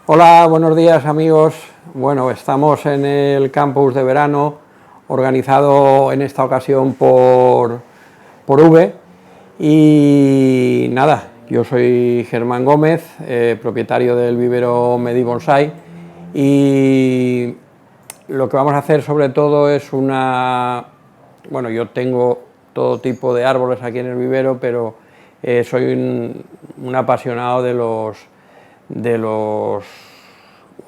Hola, buenos días amigos. Bueno, estamos en el campus de verano organizado en esta ocasión por V y nada, yo soy Germán Gómez, propietario del vivero Medi Bonsai, y lo que vamos a hacer sobre todo es bueno, yo tengo todo tipo de árboles aquí en el vivero, pero soy un apasionado de los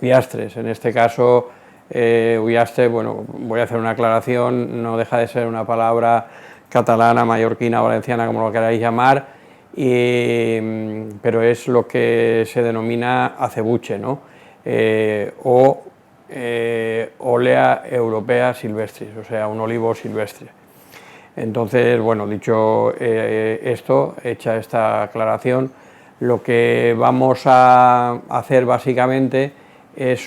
huyastres. En este caso, huyastre, bueno, voy a hacer una aclaración, no deja de ser una palabra catalana, mallorquina, valenciana, como lo queráis llamar, pero es lo que se denomina acebuche, ¿no? Olea europea silvestris, o sea, un olivo silvestre. Entonces, bueno, dicho esto, hecha esta aclaración, lo que vamos a hacer básicamente es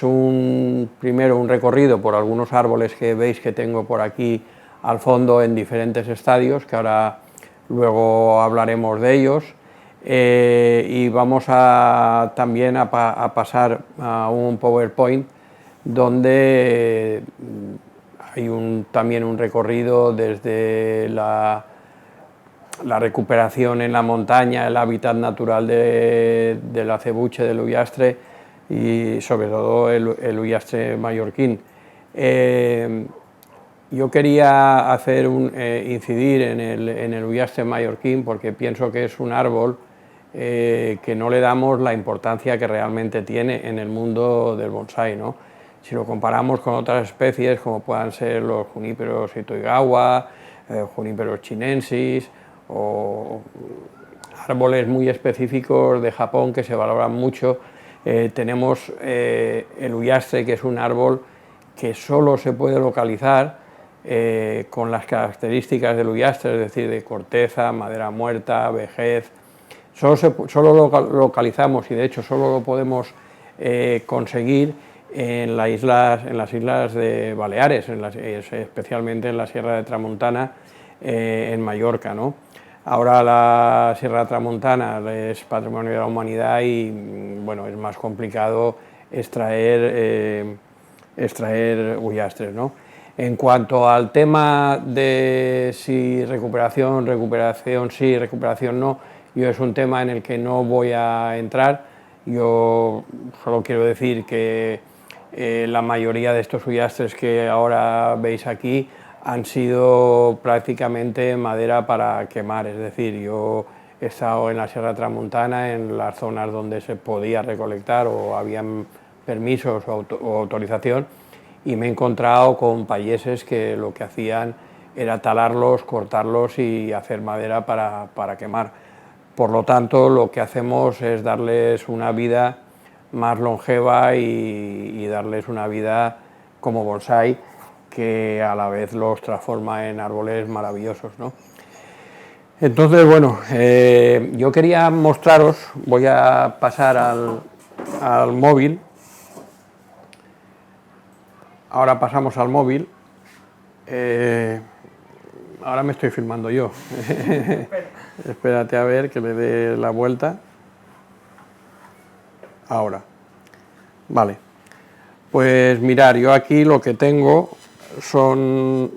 primero un recorrido por algunos árboles que veis que tengo por aquí al fondo en diferentes estadios, que ahora luego hablaremos de ellos, y vamos también a pasar a un PowerPoint donde hay también un recorrido desde la recuperación en la montaña, el hábitat natural del acebuche, del huyastre y sobre todo el huyastre mallorquín. Yo quería incidir en el huyastre mallorquín porque pienso que es un árbol que no le damos la importancia que realmente tiene en el mundo del bonsái, ¿no? Si lo comparamos con otras especies como puedan ser los juníperos itoigawa, juníperos chinensis o árboles muy específicos de Japón que se valoran mucho, tenemos el huyastre, que es un árbol que solo se puede localizar con las características del huyastre, es decir, de corteza, madera muerta, vejez. Solo lo localizamos y de hecho solo lo podemos conseguir en las islas de Baleares, especialmente en la Sierra de Tramuntana, en Mallorca, ¿no? Ahora la Sierra de Tramuntana es Patrimonio de la Humanidad y bueno, es más complicado extraer huyastres, ¿no? En cuanto al tema de si recuperación sí, recuperación no, yo es un tema en el que no voy a entrar. Yo solo quiero decir que la mayoría de estos huyastres que ahora veis aquí han sido prácticamente madera para quemar, es decir, yo he estado en la Sierra Tramuntana, en las zonas donde se podía recolectar o habían permisos o autorización, y me he encontrado con payeses que lo que hacían era talarlos, cortarlos y hacer madera para quemar. Por lo tanto, lo que hacemos es darles una vida más longeva y darles una vida como bonsái, que a la vez los transforma en árboles maravillosos, ¿no? Entonces, bueno, yo quería mostraros, voy a pasar al móvil. Ahora pasamos al móvil. Ahora me estoy filmando yo. Espérate a ver que le dé la vuelta. Ahora. Vale. Pues mirar, yo aquí lo que tengo son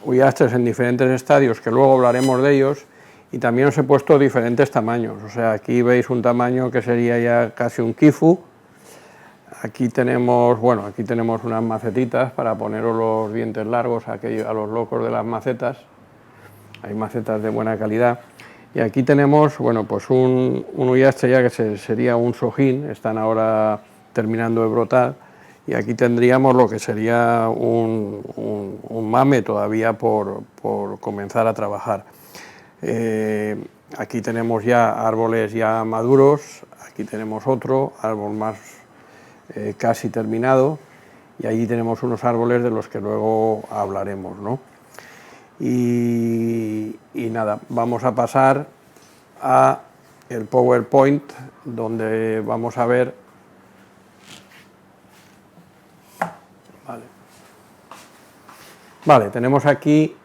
huyastres en diferentes estadios, que luego hablaremos de ellos, y también os he puesto diferentes tamaños. O sea, aquí veis un tamaño que sería ya casi un kifu. Aquí tenemos, bueno, aquí tenemos unas macetitas para poneros los dientes largos a los locos de las macetas. Hay macetas de buena calidad. Y aquí tenemos, bueno, pues un huyastre ya que sería un sojín, están ahora terminando de brotar, y aquí tendríamos lo que sería un mame todavía por comenzar a trabajar. Aquí tenemos ya árboles ya maduros, aquí tenemos otro árbol más casi terminado, y allí tenemos unos árboles de los que luego hablaremos, ¿no? Y nada, vamos a pasar a el PowerPoint, donde vamos a ver. Vale, tenemos aquí,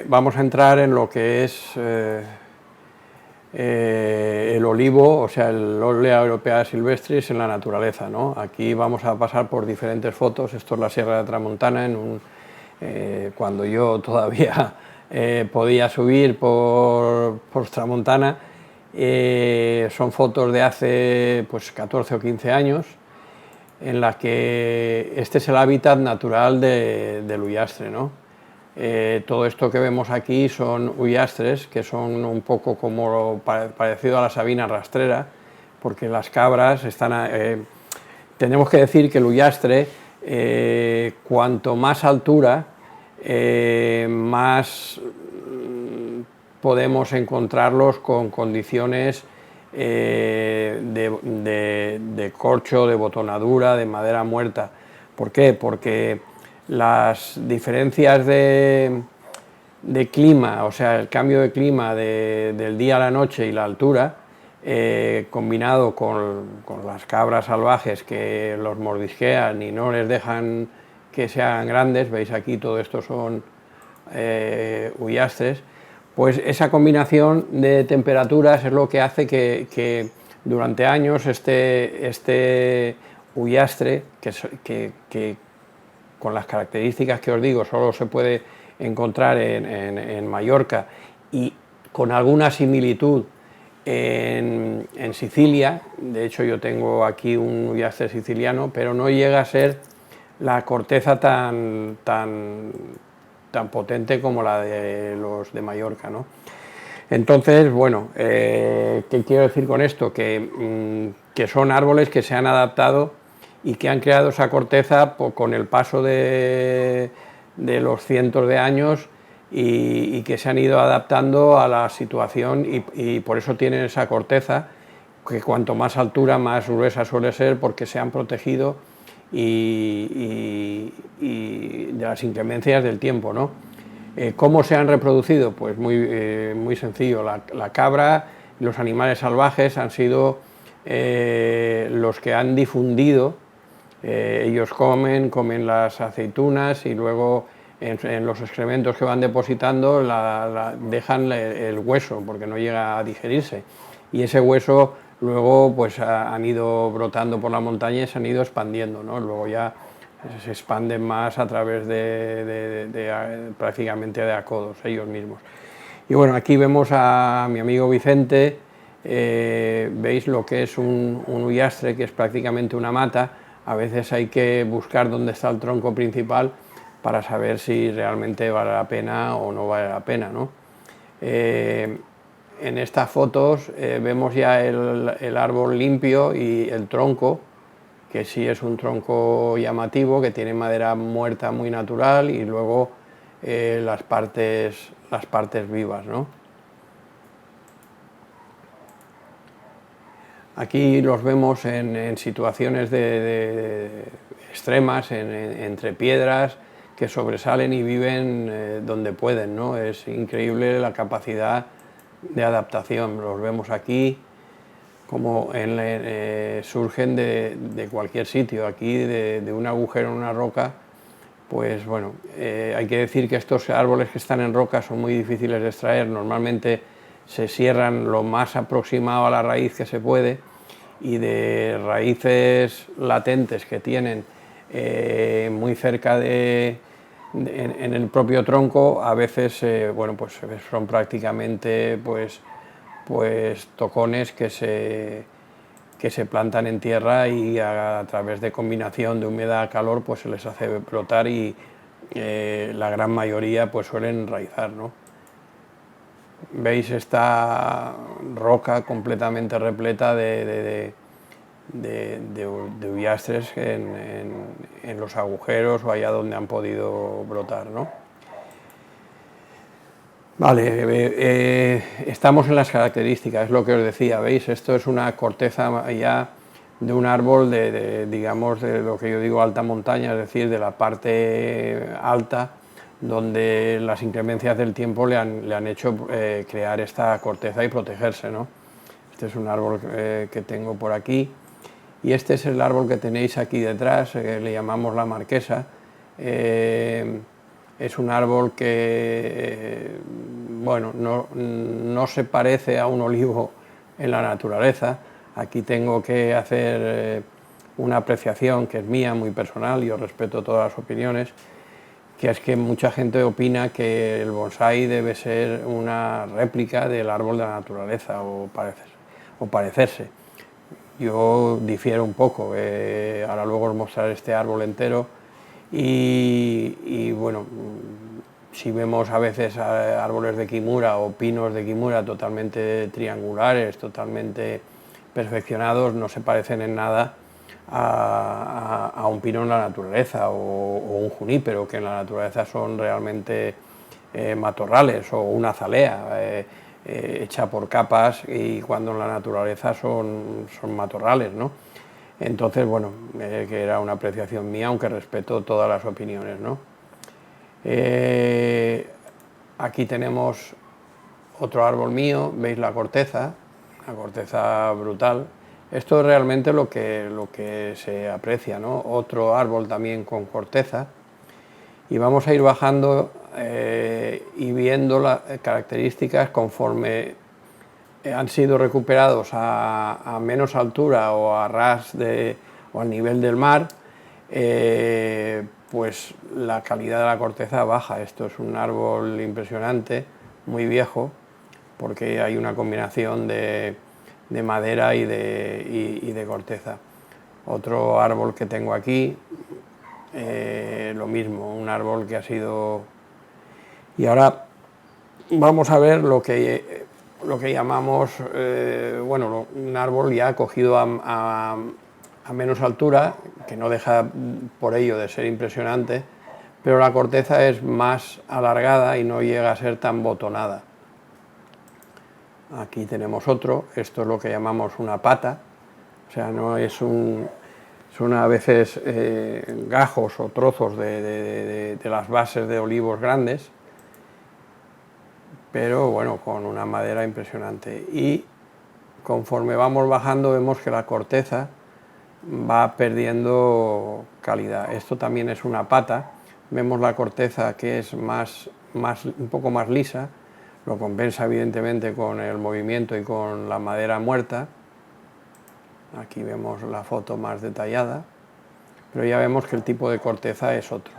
vamos a entrar en lo que es el olivo, o sea, el Olea europea silvestris en la naturaleza, ¿no? Aquí vamos a pasar por diferentes fotos. Esto es la Sierra de Tramontana, cuando yo todavía podía subir por Tramontana. Son fotos de hace pues 14 o 15 años, en las que este es el hábitat natural del huyastre, ¿no? Todo esto que vemos aquí son huyastres, que son un poco como parecido a la sabina rastrera, porque las cabras están... tenemos que decir que el huyastre, cuanto más altura, más podemos encontrarlos con condiciones de corcho, de botonadura, de madera muerta. ¿Por qué? Porque las diferencias de clima, o sea, el cambio de clima del día a la noche y la altura, combinado con las cabras salvajes que los mordisquean y no les dejan que sean grandes, veis aquí todo esto son huyastres, pues esa combinación de temperaturas es lo que hace que durante años este huyastre, que con las características que os digo solo se puede encontrar en Mallorca y con alguna similitud en Sicilia. De hecho, yo tengo aquí un huyastre siciliano, pero no llega a ser la corteza tan potente como la de los de Mallorca, ¿no? Entonces, bueno, ¿qué quiero decir con esto? Que son árboles que se han adaptado y que han creado esa corteza con el paso de los cientos de años y que se han ido adaptando a la situación y por eso tienen esa corteza, que cuanto más altura, más gruesa suele ser, porque se han protegido y de las inclemencias del tiempo, ¿no? ¿Cómo se han reproducido? Pues muy sencillo. La cabra y los animales salvajes han sido los que han difundido. Ellos comen las aceitunas y luego en los excrementos que van depositando dejan el hueso, porque no llega a digerirse, y ese hueso luego pues han ido brotando por la montaña y se han ido expandiendo, ¿no? Luego ya se expanden más a través prácticamente de acodos ellos mismos. Y bueno, aquí vemos a mi amigo Vicente. Veis lo que es un huyastre, que es prácticamente una mata. A veces hay que buscar dónde está el tronco principal para saber si realmente vale la pena o no vale la pena, ¿no? En estas fotos vemos ya el árbol limpio y el tronco, que sí es un tronco llamativo, que tiene madera muerta muy natural, y luego las partes vivas, ¿no? Aquí los vemos en situaciones extremas, entre piedras, que sobresalen y viven donde pueden, ¿no? Es increíble la capacidad de adaptación. Los vemos aquí como surgen de cualquier sitio. Aquí de un agujero en una roca, pues bueno, hay que decir que estos árboles que están en roca son muy difíciles de extraer. Normalmente se cierran lo más aproximado a la raíz que se puede, y de raíces latentes que tienen muy cerca en el propio tronco, a veces bueno, pues son prácticamente pues tocones que se plantan en tierra, y a través de combinación de humedad-calor pues se les hace brotar, y la gran mayoría pues suelen enraizar, ¿no? Veis esta roca completamente repleta de huyastres en los agujeros o allá donde han podido brotar, ¿no? Vale, estamos en las características, es lo que os decía. Veis, esto es una corteza ya de un árbol digamos, de lo que yo digo alta montaña, es decir, de la parte alta, donde las inclemencias del tiempo le han hecho crear esta corteza y protegerse, ¿no? Este es un árbol que tengo por aquí, y este es el árbol que tenéis aquí detrás, le llamamos la marquesa. Es un árbol que bueno, no se parece a un olivo en la naturaleza. Aquí tengo que hacer una apreciación que es mía, muy personal, yo respeto todas las opiniones, que es que mucha gente opina que el bonsái debe ser una réplica del árbol de la naturaleza o parecerse. Yo difiero un poco, ahora luego os mostraré este árbol entero y bueno, si vemos a veces árboles de Kimura o pinos de Kimura totalmente triangulares, totalmente perfeccionados, no se parecen en nada a un pino en la naturaleza o un junípero, que en la naturaleza son realmente matorrales, o una azalea hecha por capas, y cuando en la naturaleza son matorrales, ¿no? Entonces, bueno, que era una apreciación mía, aunque respeto todas las opiniones, ¿no? Aquí tenemos otro árbol mío, veis la corteza brutal. Esto es realmente lo que se aprecia, ¿no? Otro árbol también con corteza, y vamos a ir bajando y viendo las características conforme han sido recuperados a menos altura o a ras o al nivel del mar, pues la calidad de la corteza baja. Esto es un árbol impresionante, muy viejo, porque hay una combinación de madera y de corteza. Otro árbol que tengo aquí, lo mismo, un árbol que ha sido... Y ahora vamos a ver lo que llamamos, bueno, un árbol ya cogido a menos altura, que no deja por ello de ser impresionante, pero la corteza es más alargada y no llega a ser tan botonada. Aquí tenemos otro, esto es lo que llamamos una pata, o sea, no es son a veces gajos o trozos de las bases de olivos grandes, pero bueno, con una madera impresionante. Y conforme vamos bajando vemos que la corteza va perdiendo calidad. Esto también es una pata, vemos la corteza que es un poco más lisa, lo compensa evidentemente con el movimiento y con la madera muerta. Aquí vemos la foto más detallada, pero ya vemos que el tipo de corteza es otro.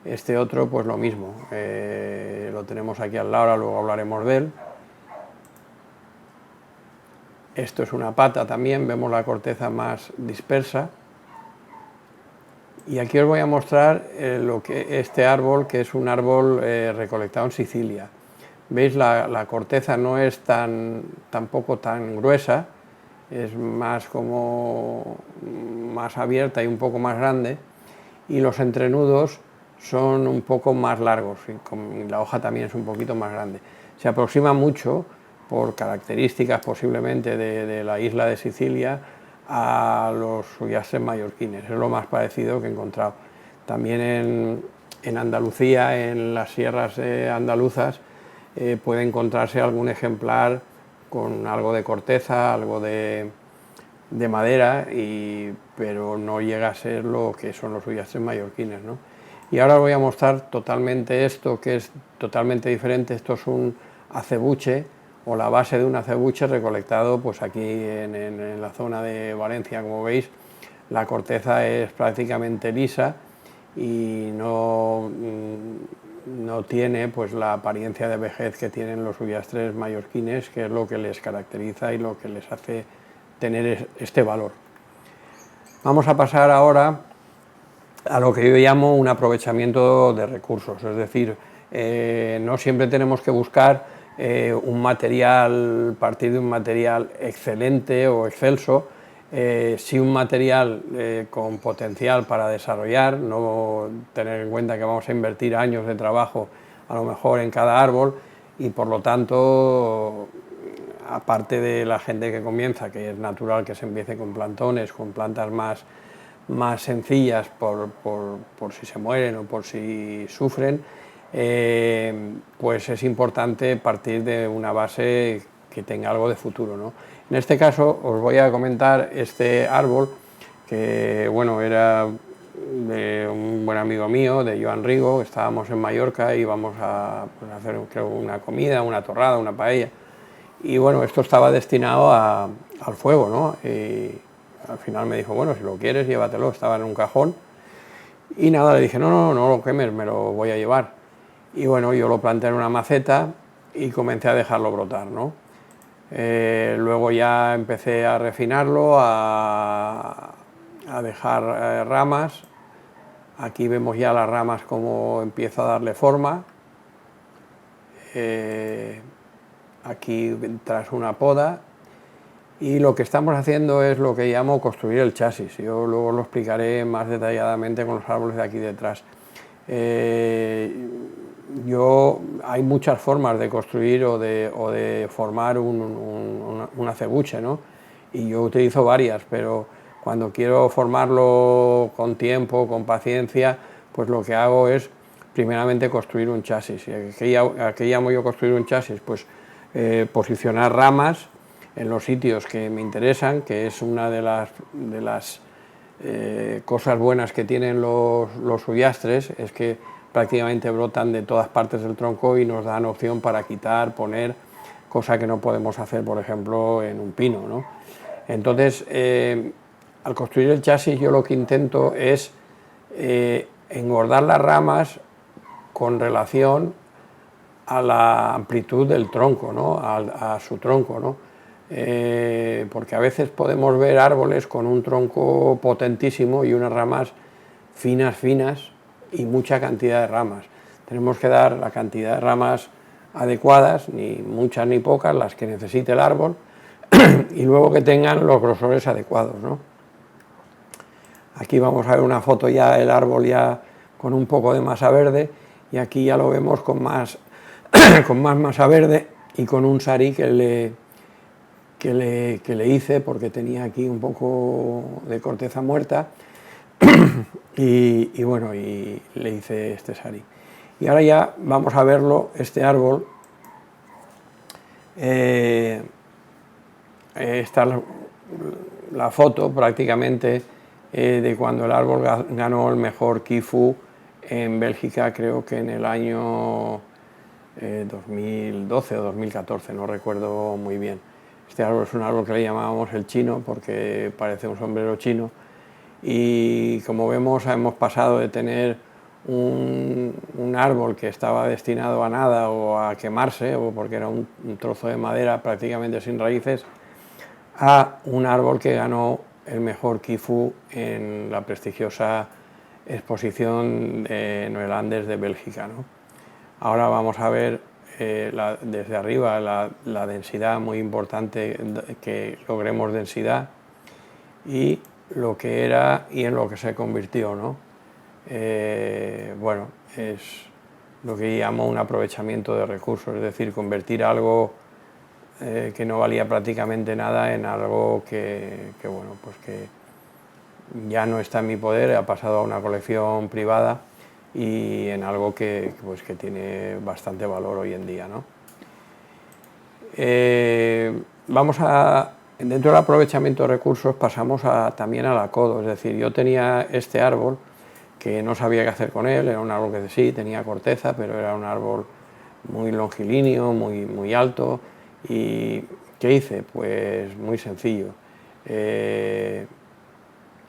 Este otro, pues lo mismo, lo tenemos aquí al lado, ahora luego hablaremos de él. Esto es una pata también, vemos la corteza más dispersa. Y aquí os voy a mostrar este árbol, que es un árbol recolectado en Sicilia. Veis, la corteza no es tampoco tan gruesa, es más abierta y un poco más grande, y los entrenudos son un poco más largos, y la hoja también es un poquito más grande. Se aproxima mucho, por características posiblemente de la isla de Sicilia, a los Sullastres mallorquines, es lo más parecido que he encontrado. También en Andalucía, en las sierras andaluzas, puede encontrarse algún ejemplar con algo de corteza, algo de madera, pero no llega a ser lo que son los Sullastres mallorquines, ¿no? Y ahora os voy a mostrar totalmente esto, que es totalmente diferente. Esto es un acebuche, o la base de un acebuche recolectado pues aquí en la zona de Valencia. Como veis, la corteza es prácticamente lisa y no tiene pues la apariencia de vejez que tienen los Sullastres mallorquines, que es lo que les caracteriza y lo que les hace tener este valor. Vamos a pasar ahora a lo que yo llamo un aprovechamiento de recursos, es decir, no siempre tenemos que buscar partir de un material excelente o excelso, sí un material con potencial para desarrollar, no tener en cuenta que vamos a invertir años de trabajo a lo mejor en cada árbol, y por lo tanto, aparte de la gente que comienza, que es natural que se empiece con plantones, con plantas más sencillas por si se mueren o por si sufren, pues es importante partir de una base que tenga algo de futuro, ¿no? En este caso os voy a comentar este árbol, que bueno, era de un buen amigo mío, de Joan Rigo. Estábamos en Mallorca y íbamos a, pues, hacer, creo, una comida, una torrada, una paella. Y bueno, esto estaba destinado al fuego, ¿no? Y al final me dijo, bueno, si lo quieres, llévatelo. Estaba en un cajón. Y nada, le dije, no, no, no lo quemes, me lo voy a llevar. Y bueno, yo lo planté en una maceta y comencé a dejarlo brotar, ¿no? Luego ya empecé a refinarlo, a dejar ramas. Aquí vemos ya las ramas como empiezo a darle forma. Aquí tras una poda. Y lo que estamos haciendo es lo que llamo construir el chasis. Yo luego lo explicaré más detalladamente con los árboles de aquí detrás. Hay muchas formas de construir o de formar un acebuche, ¿no? Y yo utilizo varias, pero cuando quiero formarlo con tiempo, con paciencia, pues lo que hago es primeramente construir un chasis. ¿Y a qué llamo yo construir un chasis? Pues posicionar ramas en los sitios que me interesan, que es una de las cosas buenas que tienen los huyastres, es que prácticamente brotan de todas partes del tronco y nos dan opción para quitar, poner, cosa que no podemos hacer, por ejemplo, en un pino, ¿no? Entonces, al construir el chasis, yo lo que intento es engordar las ramas con relación a la amplitud del tronco, ¿no? a su tronco, ¿no? Porque a veces podemos ver árboles con un tronco potentísimo y unas ramas finas, finas y mucha cantidad de ramas. Tenemos que dar la cantidad de ramas adecuadas, ni muchas ni pocas, las que necesite el árbol, y luego que tengan los grosores adecuados, ¿no? Aquí vamos a ver una foto ya del árbol ya con un poco de masa verde, y aquí ya lo vemos con más masa verde y con un sari que le hice porque tenía aquí un poco de corteza muerta y bueno, y le hice este sari. Y ahora ya vamos a verlo, este árbol. Esta es la foto prácticamente de cuando el árbol ganó el mejor Kifu en Bélgica, creo que en el año 2012 o 2014, no recuerdo muy bien. Este árbol es un árbol que le llamábamos el chino porque parece un sombrero chino, y como vemos hemos pasado de tener un árbol que estaba destinado a nada o a quemarse, o porque era un trozo de madera prácticamente sin raíces, a un árbol que ganó el mejor Kifu en la prestigiosa exposición Noelanders de Bélgica, ¿no? Ahora vamos a ver desde arriba la densidad, muy importante que logremos densidad, y lo que era y en lo que se convirtió, ¿no? Bueno, es lo que llamo un aprovechamiento de recursos, es decir, convertir algo que no valía prácticamente nada en algo bueno, pues que ya no está en mi poder, ha pasado a una colección privada y en algo pues que tiene bastante valor hoy en día, ¿no? Dentro del aprovechamiento de recursos pasamos también al acodo, es decir, yo tenía este árbol que no sabía qué hacer con él, era un árbol que sí, tenía corteza, pero era un árbol muy longilíneo, muy alto. ¿Y qué hice? Pues muy sencillo,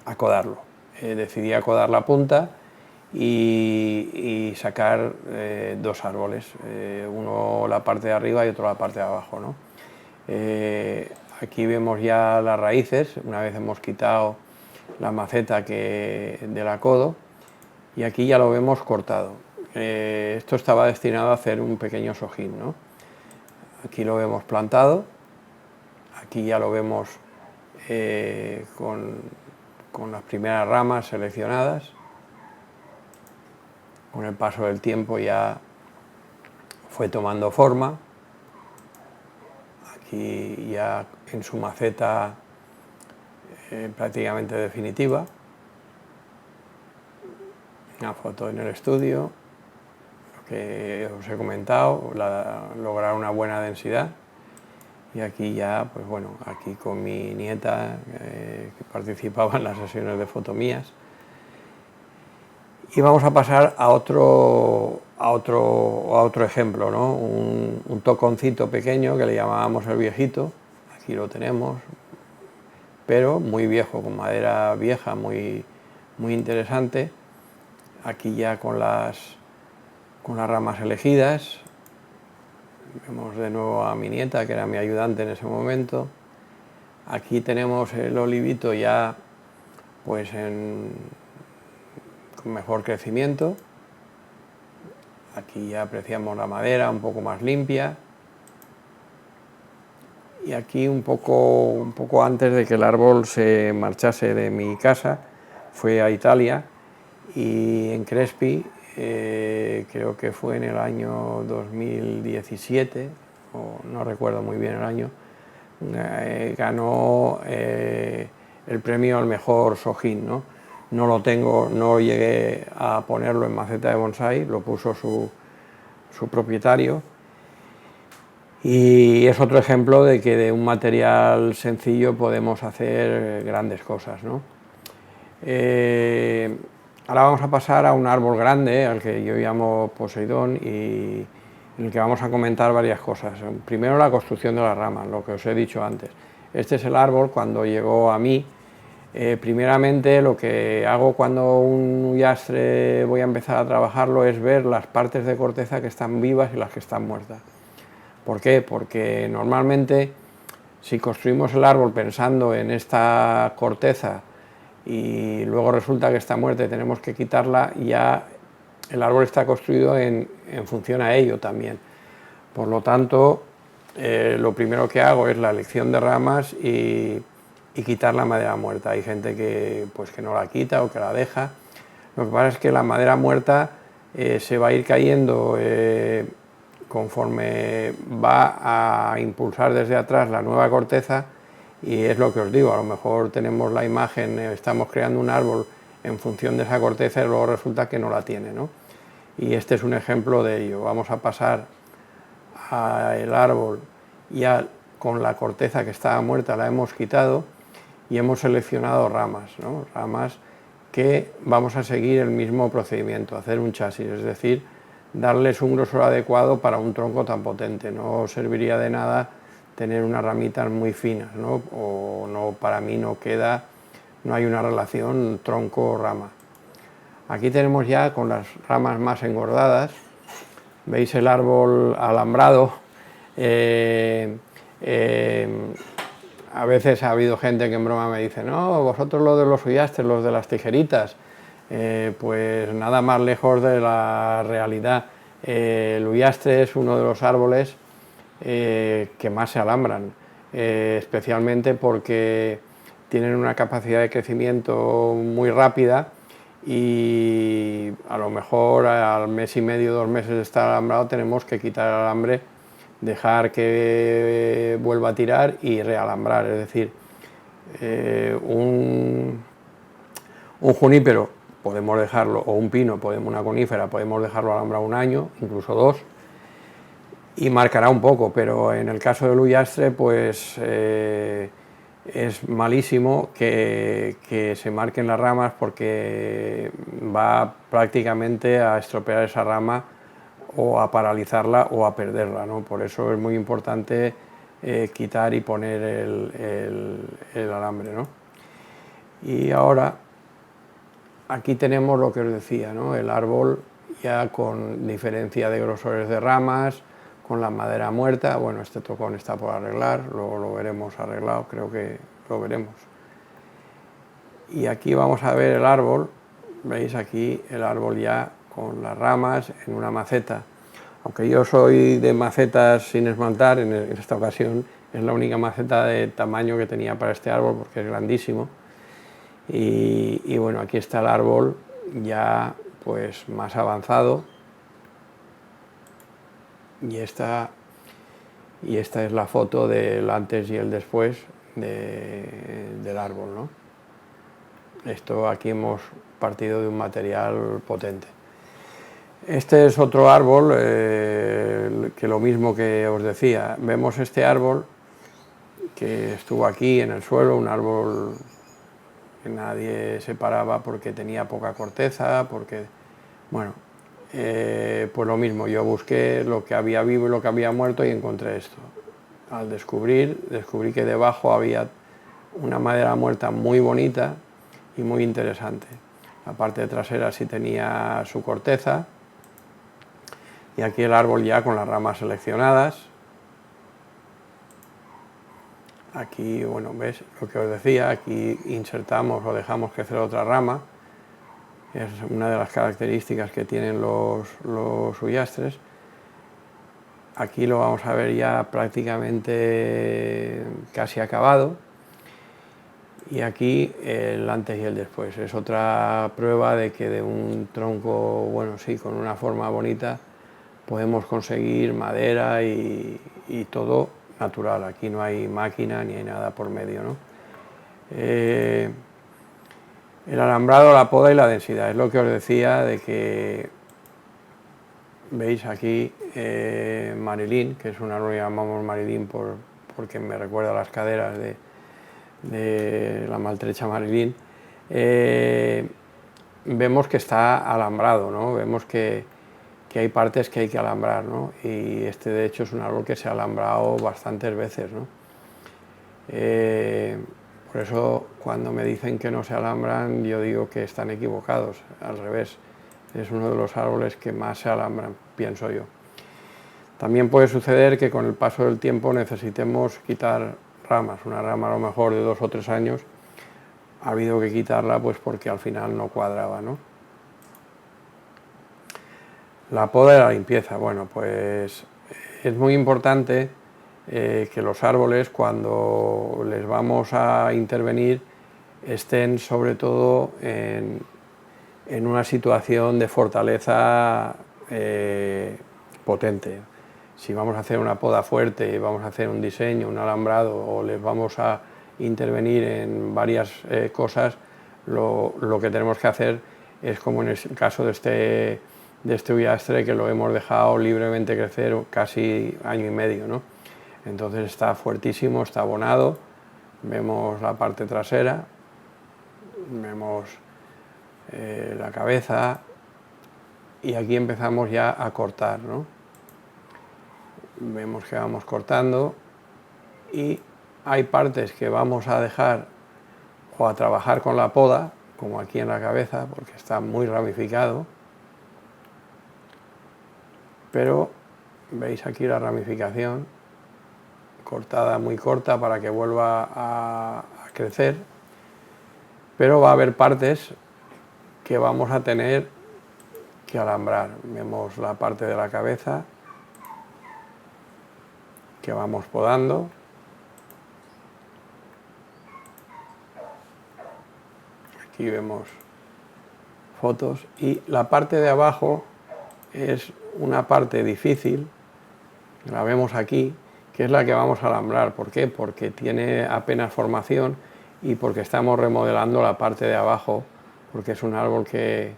acodarlo. Decidí acodar la punta y sacar dos árboles, uno la parte de arriba y otro la parte de abajo, ¿no? Aquí vemos ya las raíces, una vez hemos quitado la maceta del acodo, y aquí ya lo vemos cortado. Esto estaba destinado a hacer un pequeño sojín, ¿no? Aquí lo vemos plantado, aquí ya lo vemos con las primeras ramas seleccionadas. Con el paso del tiempo ya fue tomando forma. Aquí ya en su maceta prácticamente definitiva. Una foto en el estudio, lo que os he comentado, lograr una buena densidad. Y aquí ya, pues bueno, aquí con mi nieta que participaba en las sesiones de foto mías. Y vamos a pasar a otro ejemplo, ¿no? Un toconcito pequeño que le llamábamos el viejito, aquí lo tenemos, pero muy viejo, con madera vieja, muy interesante, aquí ya con las ramas elegidas. Vemos de nuevo a mi nieta, que era mi ayudante en ese momento. Aquí tenemos el olivito ya pues con mejor crecimiento. Aquí ya apreciamos la madera un poco más limpia. Y aquí un poco antes de que el árbol se marchase de mi casa, fue a Italia, y en Crespi, creo que fue en el año 2017, o no recuerdo muy bien el año, ganó el premio al mejor sojín, ¿no? No lo tengo, no llegué a ponerlo en maceta de bonsái, lo puso su propietario, y es otro ejemplo de que de un material sencillo podemos hacer grandes cosas, ¿no? Ahora vamos a pasar a un árbol grande, al que yo llamo Poseidón, y en el que vamos a comentar varias cosas. Primero, la construcción de las ramas, lo que os he dicho antes. Este es el árbol cuando llegó a mí. Primeramente, lo que hago cuando un huyastre voy a empezar a trabajarlo es ver las partes de corteza que están vivas y las que están muertas. ¿Por qué? Porque normalmente, si construimos el árbol pensando en esta corteza y luego resulta que está muerta y tenemos que quitarla, ya el árbol está construido en función a ello también. Por lo tanto, lo primero que hago es la elección de ramas y quitar la madera muerta. Hay gente que no la quita o que la deja. Lo que pasa es que la madera muerta se va a ir cayendo conforme va a impulsar desde atrás la nueva corteza, y es lo que os digo, a lo mejor tenemos la imagen, estamos creando un árbol en función de esa corteza y luego resulta que no la tiene, ¿no? Y este es un ejemplo de ello. Vamos a pasar al árbol ya con la corteza que estaba muerta, la hemos quitado y hemos seleccionado ramas, ¿no? Ramas que vamos a seguir el mismo procedimiento, hacer un chasis, es decir, darles un grosor adecuado para un tronco tan potente. No serviría de nada tener unas ramitas muy finas, ¿no? O no, para mí no hay una relación tronco-rama. Aquí tenemos ya con las ramas más engordadas, veis el árbol alambrado. A veces ha habido gente que en broma me dice, no, vosotros los de los huyastres, los de las tijeritas, pues nada más lejos de la realidad. El huyastre es uno de los árboles que más se alambran, especialmente porque tienen una capacidad de crecimiento muy rápida, y a lo mejor al mes y medio, 2 meses de estar alambrado tenemos que quitar el alambre, dejar que vuelva a tirar y realambrar. Es decir, un junípero podemos dejarlo, o un pino, una conífera, podemos dejarlo alambrado 1 año, incluso 2, y marcará un poco, pero en el caso del huyastre pues es malísimo que se marquen las ramas, porque va prácticamente a estropear esa rama, o a paralizarla o a perderla, ¿no? Por eso es muy importante quitar y poner el alambre, ¿no? Y ahora aquí tenemos lo que os decía, ¿no? El árbol ya con diferencia de grosores de ramas, con la madera muerta. Bueno, este tocón está por arreglar, luego lo veremos arreglado, creo que lo veremos. Y aquí vamos a ver el árbol, veis aquí el árbol ya con las ramas en una maceta. Aunque yo soy de macetas sin esmaltar, en esta ocasión es la única maceta de tamaño que tenía para este árbol, porque es grandísimo. Y bueno, aquí está el árbol ya pues más avanzado, y esta es la foto del antes y el después del árbol, ¿no? Esto aquí hemos partido de un material potente. Este es otro árbol que lo mismo que os decía, vemos este árbol que estuvo aquí en el suelo, un árbol que nadie separaba porque tenía poca corteza, porque Bueno, pues lo mismo, yo busqué lo que había vivo y lo que había muerto y encontré esto. Al descubrí que debajo había una madera muerta muy bonita y muy interesante. La parte trasera sí tenía su corteza y aquí el árbol ya con las ramas seleccionadas. Aquí, bueno, ves lo que os decía, aquí insertamos o dejamos crecer otra rama. Es una de las características que tienen los huyastres. Aquí lo vamos a ver ya prácticamente casi acabado. Y aquí el antes y el después. Es otra prueba de que de un tronco, bueno, sí, con una forma bonita, podemos conseguir madera y todo natural. Aquí no hay máquina ni hay nada por medio, ¿no? El alambrado, la poda y la densidad. Es lo que os decía de que veis aquí Marilyn, que es un árbol que llamamos Marilyn porque me recuerda a las caderas de la maltrecha Marilyn. Vemos que está alambrado, ¿no? Vemos que hay partes que hay que alambrar, ¿no? Y este de hecho es un árbol que se ha alambrado bastantes veces, ¿no? Por eso cuando me dicen que no se alambran, yo digo que están equivocados, al revés. Es uno de los árboles que más se alambran, pienso yo. También puede suceder que con el paso del tiempo necesitemos quitar ramas. Una rama a lo mejor de 2 o 3 años ha habido que quitarla pues porque al final no cuadraba, ¿no? La poda y la limpieza. Bueno, pues es muy importante que los árboles, cuando les vamos a intervenir, estén sobre todo en una situación de fortaleza potente. Si vamos a hacer una poda fuerte y vamos a hacer un diseño, un alambrado, o les vamos a intervenir en varias cosas, lo que tenemos que hacer es, como en el caso de este huyastre, que lo hemos dejado libremente crecer casi año y medio, ¿no? Entonces está fuertísimo, está abonado. Vemos la parte trasera, vemos la cabeza, y aquí empezamos ya a cortar, ¿no? Vemos que vamos cortando y hay partes que vamos a dejar o a trabajar con la poda, como aquí en la cabeza, porque está muy ramificado, pero veis aquí la ramificación cortada, muy corta, para que vuelva a crecer, pero va a haber partes que vamos a tener que alambrar. Vemos la parte de la cabeza que vamos podando. Aquí vemos fotos y la parte de abajo es una parte difícil, la vemos aquí, que es la que vamos a alambrar. ¿Por qué? Porque tiene apenas formación y porque estamos remodelando la parte de abajo, porque es un árbol que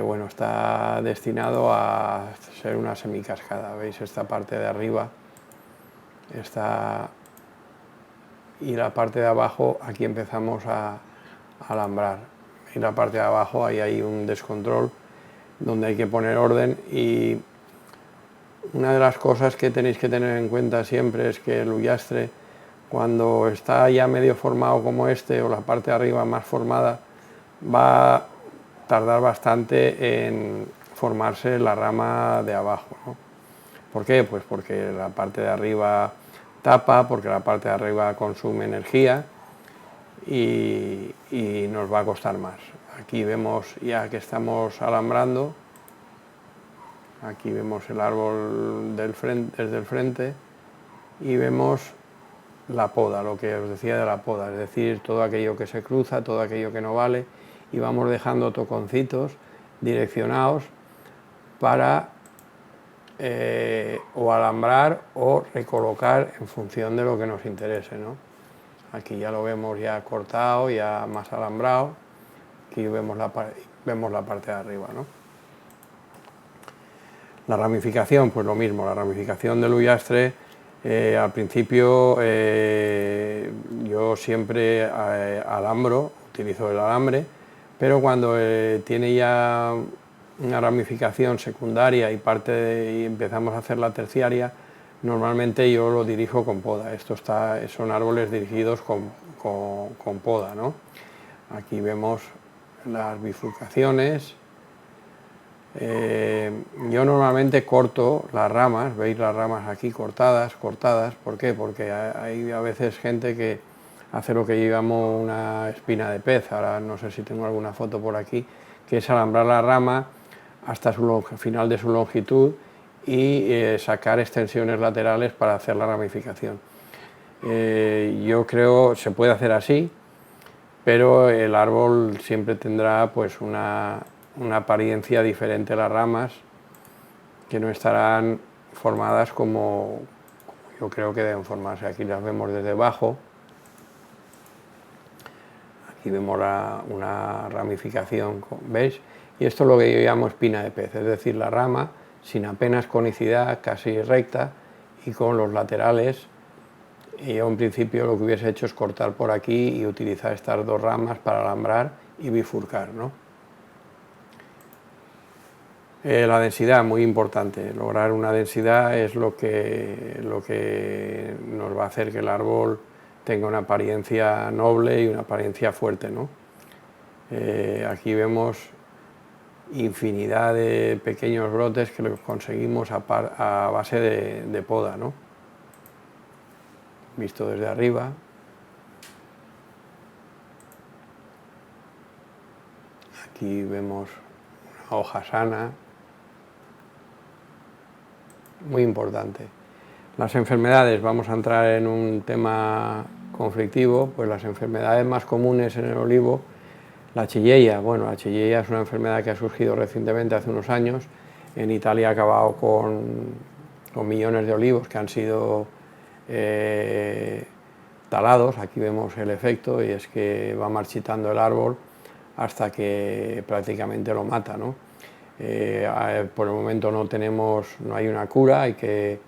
bueno, está destinado a ser una semicascada. ¿Veis? Esta parte de arriba está, y la parte de abajo aquí empezamos a alambrar. En la parte de abajo ahí hay un descontrol donde hay que poner orden, y una de las cosas que tenéis que tener en cuenta siempre es que el huyastre, cuando está ya medio formado como este, o la parte de arriba más formada, va a tardar bastante en formarse la rama de abajo, ¿no? ¿Por qué? Pues porque la parte de arriba tapa, porque la parte de arriba consume energía y nos va a costar más. Aquí vemos ya que estamos alambrando. Aquí vemos el árbol desde el frente y vemos la poda, lo que os decía de la poda, es decir, todo aquello que se cruza, todo aquello que no vale, y vamos dejando toconcitos direccionados para o alambrar o recolocar en función de lo que nos interese, ¿no? Aquí ya lo vemos ya cortado, ya más alambrado. Aquí vemos la parte de arriba, ¿no? La ramificación, pues lo mismo, la ramificación del huyastre, al principio yo siempre alambro, utilizo el alambre, pero cuando tiene ya una ramificación secundaria y y empezamos a hacer la terciaria, normalmente yo lo dirijo con poda. Son árboles dirigidos con poda, ¿no? Aquí vemos las bifurcaciones. Yo normalmente corto las ramas, veis las ramas aquí cortadas, ¿por qué? Porque hay a veces gente que hace lo que yo llamo una espina de pez, ahora no sé si tengo alguna foto por aquí, que es alambrar la rama hasta su final de su longitud y sacar extensiones laterales para hacer la ramificación. Yo creo se puede hacer así, pero el árbol siempre tendrá pues una apariencia diferente a las ramas, que no estarán formadas como yo creo que deben formarse. Aquí las vemos desde abajo, aquí vemos una ramificación, ¿veis? Y esto es lo que yo llamo espina de pez, es decir, la rama sin apenas conicidad, casi recta, y con los laterales. Y yo en principio lo que hubiese hecho es cortar por aquí y utilizar estas dos ramas para alambrar y bifurcar, ¿no? La densidad, muy importante. Lograr una densidad es lo que nos va a hacer que el árbol tenga una apariencia noble y una apariencia fuerte, ¿no? Aquí vemos infinidad de pequeños brotes que los conseguimos a base de poda, ¿no? Visto desde arriba. Aquí vemos una hoja sana. Muy importante. Las enfermedades, vamos a entrar en un tema conflictivo, pues las enfermedades más comunes en el olivo, la chilleia. Bueno, la chilleia es una enfermedad que ha surgido recientemente, hace unos años. En Italia ha acabado con millones de olivos que han sido talados. Aquí vemos el efecto, y es que va marchitando el árbol hasta que prácticamente lo mata, ¿no? Por el momento no hay una cura, hay que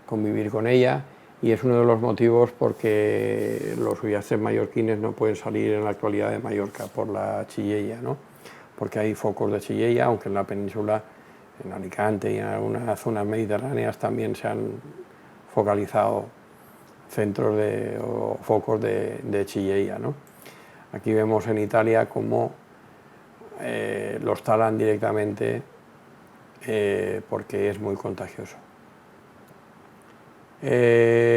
convivir con ella, y es uno de los motivos porque los huyastres mallorquines no pueden salir en la actualidad de Mallorca por la chilleia, ¿no? Porque hay focos de chilleia, aunque en la península, en Alicante y en algunas zonas mediterráneas también se han focalizado centros o focos de chilleia, ¿no? Aquí vemos en Italia cómo los talan directamente porque es muy contagioso.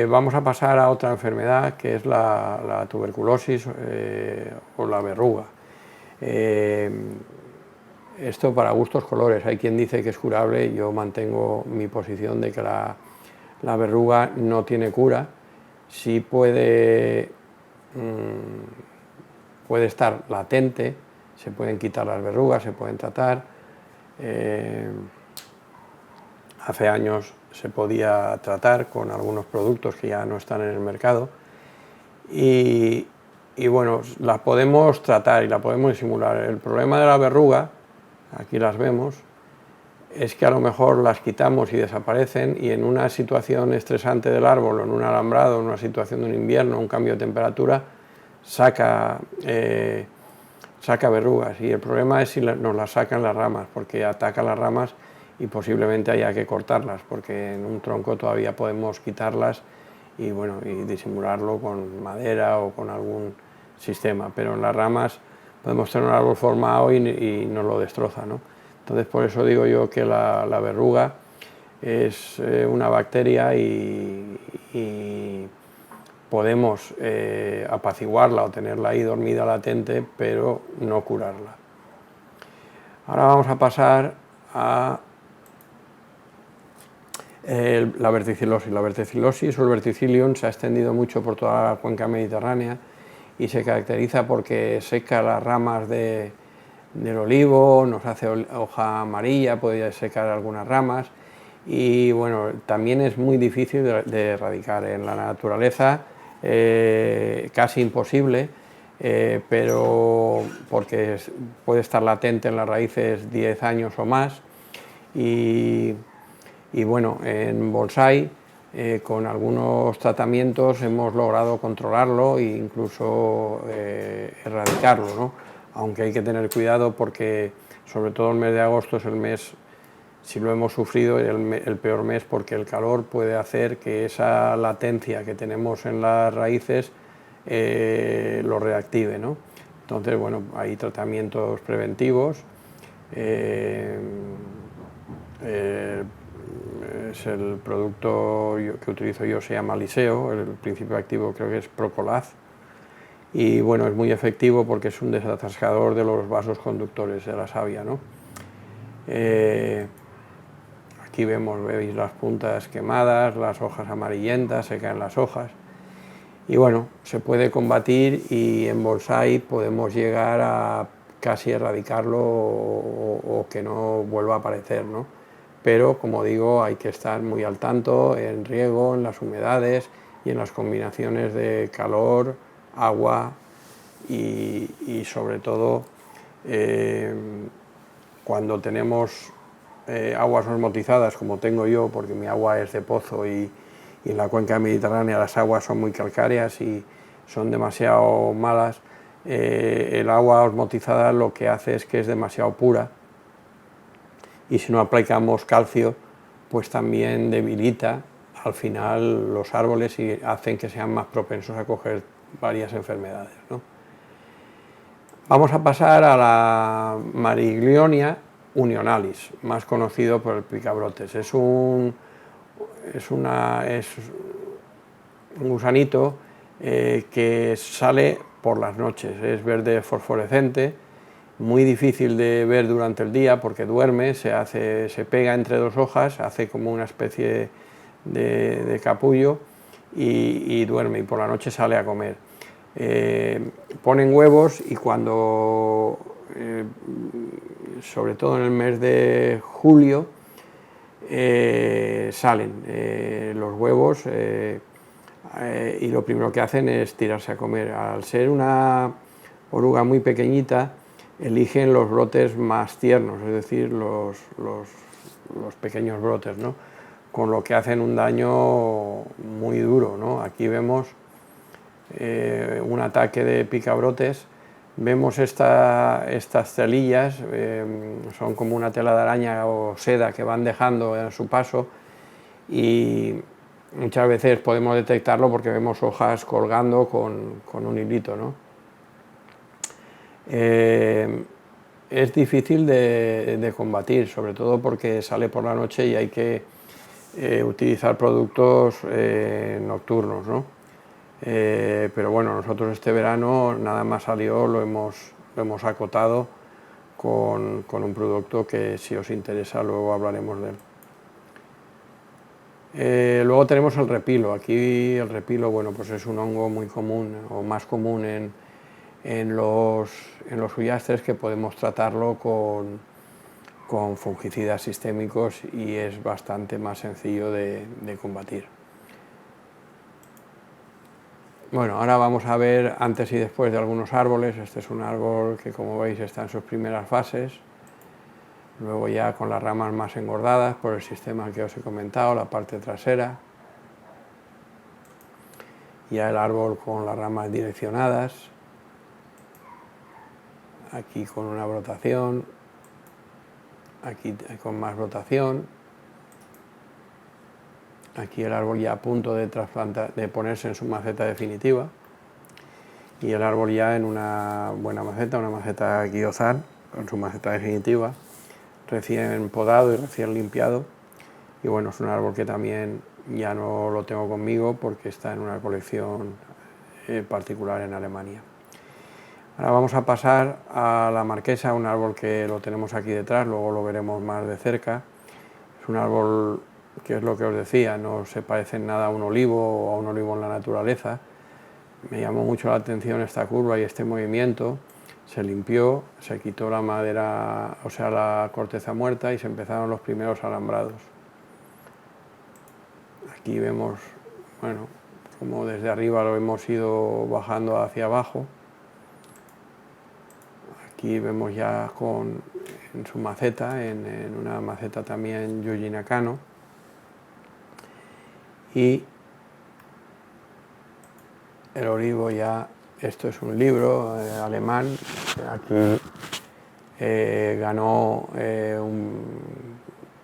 Vamos a pasar a otra enfermedad, que es la tuberculosis o la verruga. Esto para gustos colores, hay quien dice que es curable. Yo mantengo mi posición de que la verruga no tiene cura. Sí puede estar latente, se pueden quitar las verrugas, se pueden tratar. Hace años se podía tratar con algunos productos que ya no están en el mercado, y bueno, las podemos tratar y la podemos disimular. El problema de la verruga, aquí las vemos, es que a lo mejor las quitamos y desaparecen, y en una situación estresante del árbol, o en un alambrado, en una situación de un invierno, un cambio de temperatura, saca verrugas, y el problema es si nos las sacan las ramas, porque ataca las ramas y posiblemente haya que cortarlas, porque en un tronco todavía podemos quitarlas y bueno, y disimularlo con madera o con algún sistema, pero en las ramas podemos tener un árbol formado y nos lo destroza, ¿no? Entonces, por eso digo yo que la verruga es una bacteria y podemos apaciguarla o tenerla ahí dormida latente, pero no curarla. Ahora vamos a pasar a la verticilosis. La verticilosis o el verticillium se ha extendido mucho por toda la cuenca mediterránea y se caracteriza porque seca las ramas del olivo, nos hace hoja amarilla, puede secar algunas ramas, y bueno, también es muy difícil de erradicar. En la naturaleza casi imposible, pero porque puede estar latente en las raíces 10 años o más, y bueno, en bonsái con algunos tratamientos hemos logrado controlarlo e incluso erradicarlo, ¿no? Aunque hay que tener cuidado porque Sobre todo el mes de agosto es el mes, si lo hemos sufrido, el peor mes, porque el calor puede hacer que esa latencia que tenemos en las raíces lo reactive, ¿no? Entonces, bueno, hay tratamientos preventivos. Es el producto que utilizo yo, se llama Liseo, el principio activo creo que es Procolaz, y bueno, es muy efectivo porque es un desatascador de los vasos conductores de la savia, ¿no? Aquí veis las puntas quemadas, las hojas amarillentas, se caen las hojas, y bueno, se puede combatir, y en bonsái podemos llegar a casi erradicarlo o que no vuelva a aparecer, ¿no? Pero, como digo, hay que estar muy al tanto en riego, en las humedades y en las combinaciones de calor, agua y sobre todo cuando tenemos aguas osmotizadas, como tengo yo, porque mi agua es de pozo, y en la cuenca mediterránea las aguas son muy calcáreas y son demasiado malas. El agua osmotizada lo que hace es que es demasiado pura, y si no aplicamos calcio, pues también debilita al final los árboles y hacen que sean más propensos a coger varias enfermedades, ¿no? Vamos a pasar a la Mariglionia unionalis, más conocido por el picabrotes. Es un gusanito que sale por las noches, es verde fosforescente, muy difícil de ver durante el día porque duerme, se pega entre dos hojas, hace como una especie de capullo y duerme, y por la noche sale a comer. Ponen huevos, y cuando, sobre todo en el mes de julio, salen los huevos, y lo primero que hacen es tirarse a comer. Al ser una oruga muy pequeñita, eligen los brotes más tiernos, es decir, los pequeños brotes, ¿no? Con lo que hacen un daño muy duro, ¿no? Aquí vemos un ataque de picabrotes. Vemos estas telillas, son como una tela de araña o seda que van dejando en su paso, y muchas veces podemos detectarlo porque vemos hojas colgando con un hilito, ¿no? Es difícil de combatir, sobre todo porque sale por la noche y hay que utilizar productos nocturnos, ¿no? Pero bueno, nosotros este verano nada más salió lo hemos acotado con un producto que, si os interesa, luego hablaremos de él. Luego tenemos el repilo. Aquí el repilo, bueno, pues es un hongo muy común, o más común en los huyastres, que podemos tratarlo con fungicidas sistémicos, y es bastante más sencillo de combatir. Bueno, ahora vamos a ver antes y después de algunos árboles. Este es un árbol que, como veis, está en sus primeras fases, luego ya con las ramas más engordadas por el sistema que os he comentado, la parte trasera, ya el árbol con las ramas direccionadas, aquí con una brotación, aquí con más brotación, aquí el árbol ya a punto de ponerse en su maceta definitiva, y el árbol ya en una buena maceta, una maceta Guiozán, con su maceta definitiva, recién podado y recién limpiado. Y bueno, es un árbol que también ya no lo tengo conmigo porque está en una colección particular en Alemania. Ahora vamos a pasar a la marquesa, un árbol que lo tenemos aquí detrás, luego lo veremos más de cerca. Es un árbol que, es lo que os decía, no se parece en nada a un olivo o a un olivo en la naturaleza. Me llamó mucho la atención esta curva y este movimiento. Se limpió, se quitó la madera, o sea, la corteza muerta, y se empezaron los primeros alambrados. Aquí vemos, bueno, como desde arriba lo hemos ido bajando hacia abajo. Aquí vemos ya en su maceta, en una maceta también Yuji Nakano. Y el olivo ya, esto es un libro alemán, aquí ganó un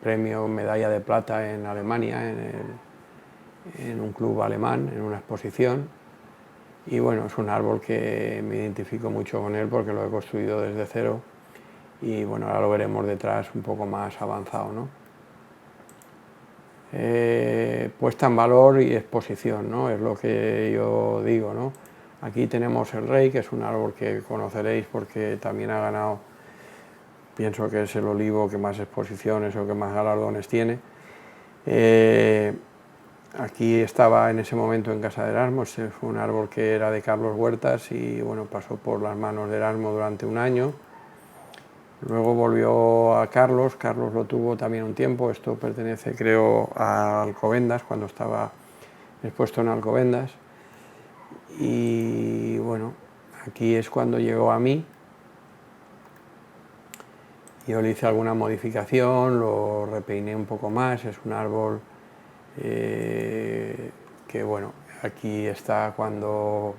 premio medalla de plata en Alemania, en un club alemán, en una exposición. Y bueno, es un árbol que me identifico mucho con él porque lo he construido desde cero y bueno, ahora lo veremos detrás un poco más avanzado, ¿no? Puesta en valor y exposición, ¿no? Es lo que yo digo, ¿no? Aquí tenemos el rey, que es un árbol que conoceréis porque también ha ganado, pienso que es el olivo que más exposiciones o que más galardones tiene. Aquí estaba en ese momento en Casa de Erasmo, fue un árbol que era de Carlos Huertas y bueno, pasó por las manos de Erasmo durante un año. Luego volvió a Carlos lo tuvo también un tiempo, esto pertenece creo a Alcobendas, cuando estaba expuesto en Alcobendas. Y bueno, aquí es cuando llegó a mí. Yo le hice alguna modificación, lo repeiné un poco más, es un árbol que bueno, aquí está cuando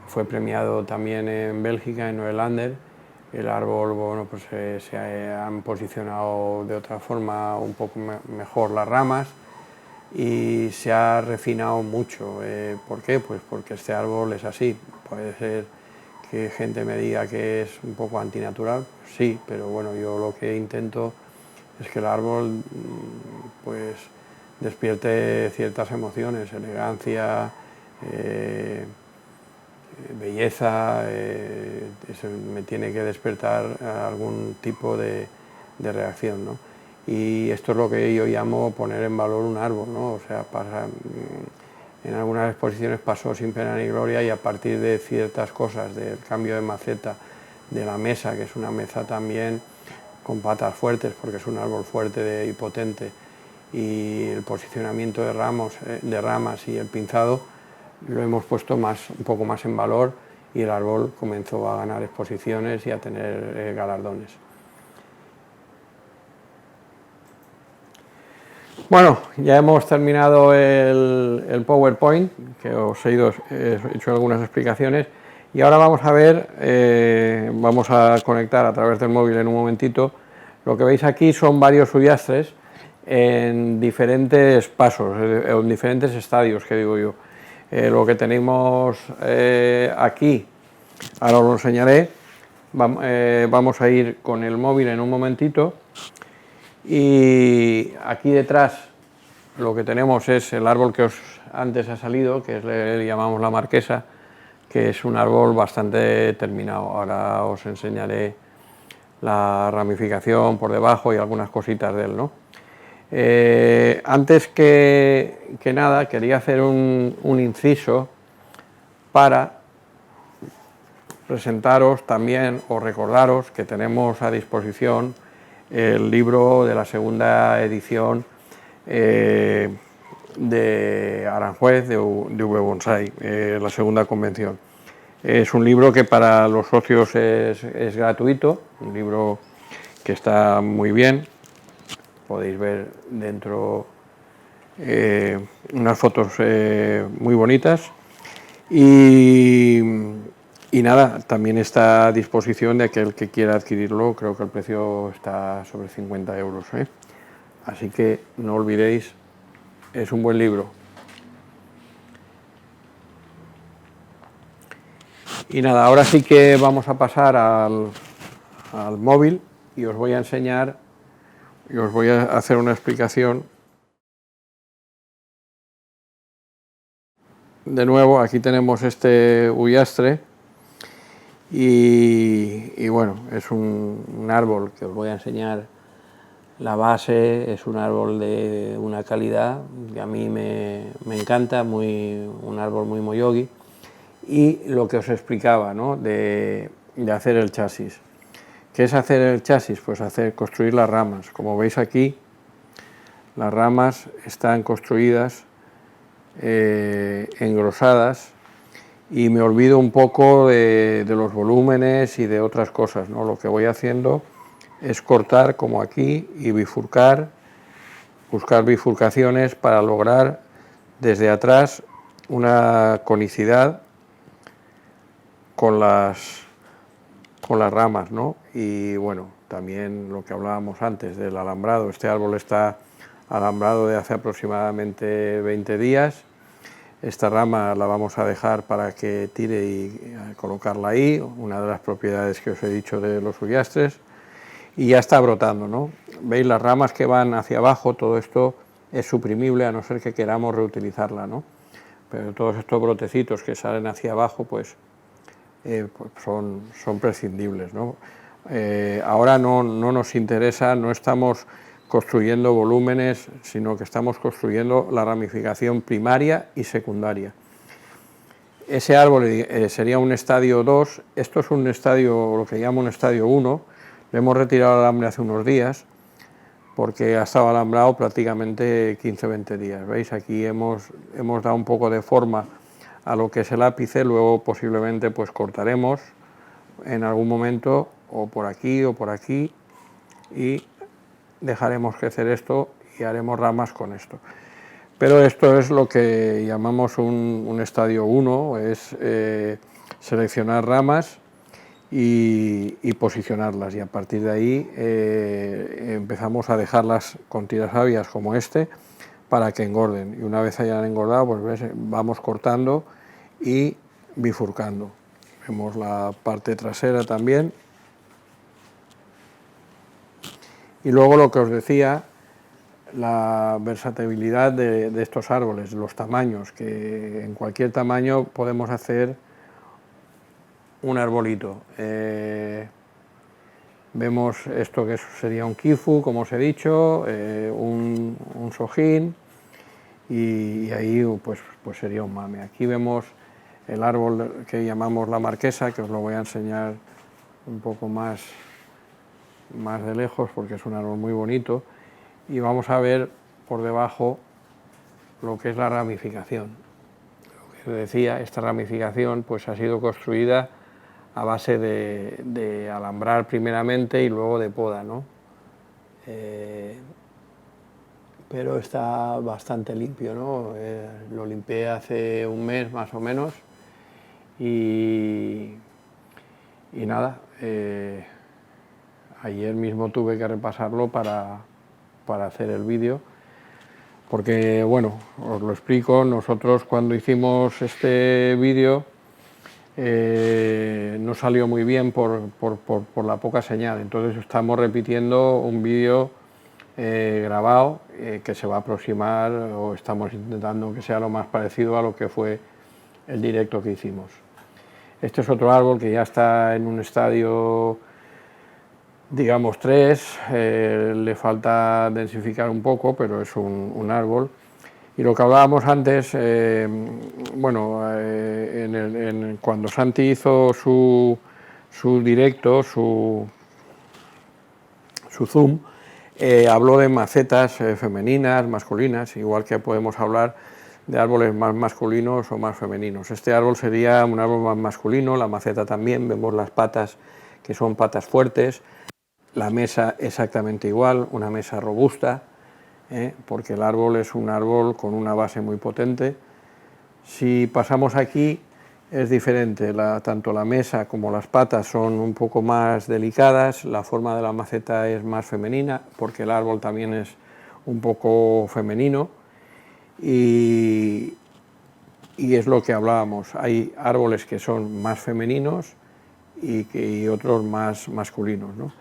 fue premiado también en Bélgica, en Noelander. El árbol, bueno, pues se han posicionado de otra forma un poco mejor las ramas y se ha refinado mucho. ¿Por qué? Pues porque este árbol es así. Puede ser que gente me diga que es un poco antinatural, sí, pero bueno, yo lo que intento es que el árbol pues despierte ciertas emociones, elegancia, belleza, eso me tiene que despertar algún tipo de reacción, ¿no? Y esto es lo que yo llamo poner en valor un árbol, ¿no? O sea, en algunas exposiciones pasó sin pena ni gloria y a partir de ciertas cosas, del cambio de maceta, de la mesa, que es una mesa también con patas fuertes, porque es un árbol fuerte y potente, y el posicionamiento de ramas y el pinzado, lo hemos puesto un poco más en valor y el árbol comenzó a ganar exposiciones y a tener galardones. Bueno, ya hemos terminado el PowerPoint, que os he hecho algunas explicaciones, y ahora vamos a ver, vamos a conectar a través del móvil en un momentito. Lo que veis aquí son varios Uyastres en diferentes pasos, en diferentes estadios, que digo yo. Lo que tenemos aquí, ahora os lo enseñaré, vamos a ir con el móvil en un momentito. Y aquí detrás lo que tenemos es el árbol que antes ha salido, que le llamamos la marquesa, que es un árbol bastante terminado. Ahora os enseñaré la ramificación por debajo y algunas cositas de él, ¿no? Antes que nada quería hacer un inciso para presentaros también o recordaros que tenemos a disposición el libro de la segunda edición de Aranjuez de V-Bonsai, la segunda convención. Es un libro que para los socios es gratuito, un libro que está muy bien. Podéis ver dentro unas fotos muy bonitas y nada, también está a disposición de aquel que quiera adquirirlo. Creo que el precio está sobre 50 euros, ¿eh? Así que no olvidéis, es un buen libro. Y nada, ahora sí que vamos a pasar al móvil y os voy a enseñar y os voy a hacer una explicación. De nuevo, aquí tenemos este Uyastre y bueno, es un árbol que os voy a enseñar. La base es un árbol de una calidad que a mí me encanta, un árbol muy moyogi. Y lo que os explicaba, ¿no? de hacer el chasis. ¿Qué es hacer el chasis? Pues construir las ramas. Como veis aquí, las ramas están construidas, engrosadas, y me olvido un poco de los volúmenes y de otras cosas, ¿no? Lo que voy haciendo es cortar como aquí y bifurcar, buscar bifurcaciones para lograr desde atrás una conicidad con las con las ramas, ¿no? Y bueno, también lo que hablábamos antes del alambrado. Este árbol está alambrado de hace aproximadamente 20 días. Esta rama la vamos a dejar para que tire y colocarla ahí, una de las propiedades que os he dicho de los uyastres, y ya está brotando, ¿no? Veis las ramas que van hacia abajo, todo esto es suprimible a no ser que queramos reutilizarla, ¿no? Pero todos estos brotecitos que salen hacia abajo, pues son prescindibles, ¿no? Ahora no nos interesa, no estamos construyendo volúmenes, sino que estamos construyendo la ramificación primaria y secundaria. Ese árbol sería un estadio 2, esto es un estadio, lo que llamo un estadio 1, le hemos retirado el alambre hace unos días, porque ha estado alambrado prácticamente 15-20 días. ¿Veis? Aquí hemos dado un poco de forma a lo que es el ápice, luego posiblemente pues cortaremos en algún momento, o por aquí, y dejaremos crecer esto y haremos ramas con esto. Pero esto es lo que llamamos un estadio 1, es seleccionar ramas y posicionarlas, y a partir de ahí empezamos a dejarlas con tiras avias como este para que engorden, y una vez hayan engordado pues vamos cortando y bifurcando. Vemos la parte trasera también. Y luego lo que os decía, la versatilidad de estos árboles, los tamaños, que en cualquier tamaño podemos hacer un arbolito. Vemos esto que sería un kifu, como os he dicho, un sojín, y ahí pues sería un mame. Aquí vemos el árbol que llamamos la marquesa, que os lo voy a enseñar un poco más de lejos porque es un árbol muy bonito, y vamos a ver por debajo lo que es la ramificación. Lo que os decía, esta ramificación pues ha sido construida a base de alambrar primeramente y luego de poda, ¿no? Pero está bastante limpio, ¿no? Lo limpié hace un mes más o menos, y nada, ayer mismo tuve que repasarlo para hacer el vídeo, porque bueno, os lo explico, nosotros cuando hicimos este vídeo no salió muy bien por la poca señal, entonces estamos repitiendo un vídeo grabado que se va a aproximar, o estamos intentando que sea lo más parecido a lo que fue el directo que hicimos. Este es otro árbol que ya está en un estadio, digamos 3, le falta densificar un poco, pero es un árbol. Y lo que hablábamos antes, bueno, cuando Santi hizo su directo, su Zoom, habló de macetas femeninas, masculinas, igual que podemos hablar de árboles más masculinos o más femeninos. Este árbol sería un árbol más masculino, la maceta también, vemos las patas que son patas fuertes, la mesa exactamente igual, una mesa robusta, porque el árbol es un árbol con una base muy potente. Si pasamos aquí es diferente, tanto la mesa como las patas son un poco más delicadas, la forma de la maceta es más femenina, porque el árbol también es un poco femenino, y es lo que hablábamos, hay árboles que son más femeninos y otros más masculinos, ¿no?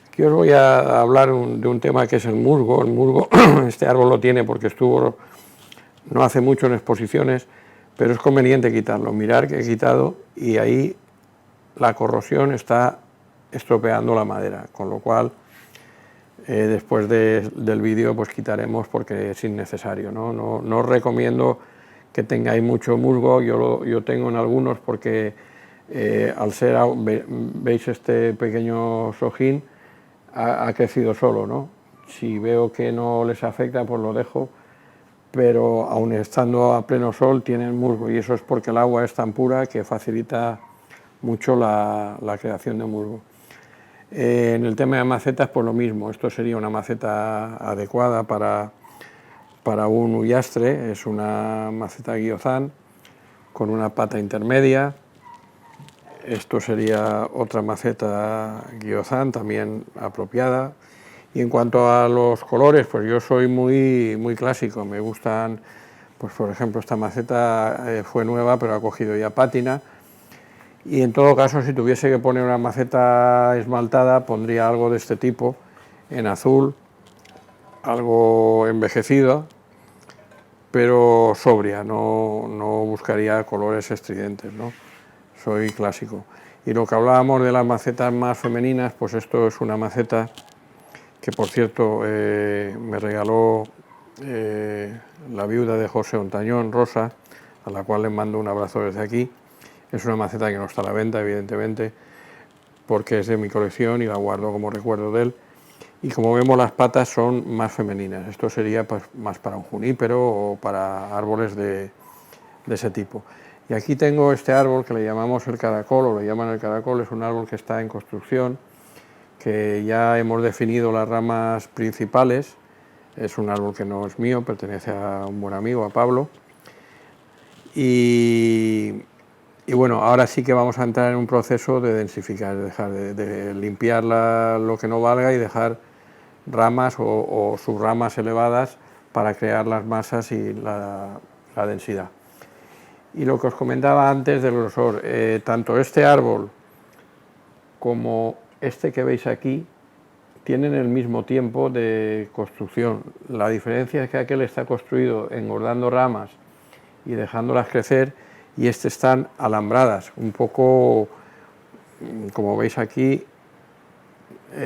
Aquí os voy a hablar de un tema que es el musgo. El musgo, este árbol lo tiene porque estuvo no hace mucho en exposiciones, pero es conveniente quitarlo. Mirar que he quitado, y ahí la corrosión está estropeando la madera, con lo cual después del vídeo pues quitaremos porque es innecesario, ¿no? No os recomiendo que tengáis mucho musgo, yo tengo en algunos porque al ser, veis este pequeño sojín, ha crecido solo, ¿no? Si veo que no les afecta pues lo dejo, pero aun estando a pleno sol tienen musgo, y eso es porque el agua es tan pura que facilita mucho la creación de musgo. En el tema de macetas pues lo mismo, esto sería una maceta adecuada para un uyastre, es una maceta guiozán con una pata intermedia. Esto sería otra maceta Guiozán, también apropiada. Y en cuanto a los colores, pues yo soy muy clásico, me gustan, pues por ejemplo esta maceta fue nueva pero ha cogido ya pátina, y en todo caso si tuviese que poner una maceta esmaltada pondría algo de este tipo, en azul, algo envejecido, pero sobria, no buscaría colores estridentes, ¿no? Soy clásico. Y lo que hablábamos de las macetas más femeninas, pues esto es una maceta que por cierto me regaló la viuda de José Ontañón, Rosa, a la cual le mando un abrazo desde aquí. Es una maceta que no está a la venta, evidentemente, porque es de mi colección y la guardo como recuerdo de él. Y como vemos, las patas son más femeninas. Esto sería pues, más para un junípero o para árboles de ese tipo. Y aquí tengo este árbol que le llamamos el caracol, o le llaman el caracol, es un árbol que está en construcción, que ya hemos definido las ramas principales. Es un árbol que no es mío, pertenece a un buen amigo, a Pablo. Y bueno, ahora sí que vamos a entrar en un proceso de densificar, de limpiar lo que no valga y dejar ramas o subramas elevadas para crear las masas y la densidad. Y lo que os comentaba antes del grosor, tanto este árbol como este que veis aquí tienen el mismo tiempo de construcción. La diferencia es que aquel está construido engordando ramas y dejándolas crecer, y este están alambradas, un poco como veis aquí, lo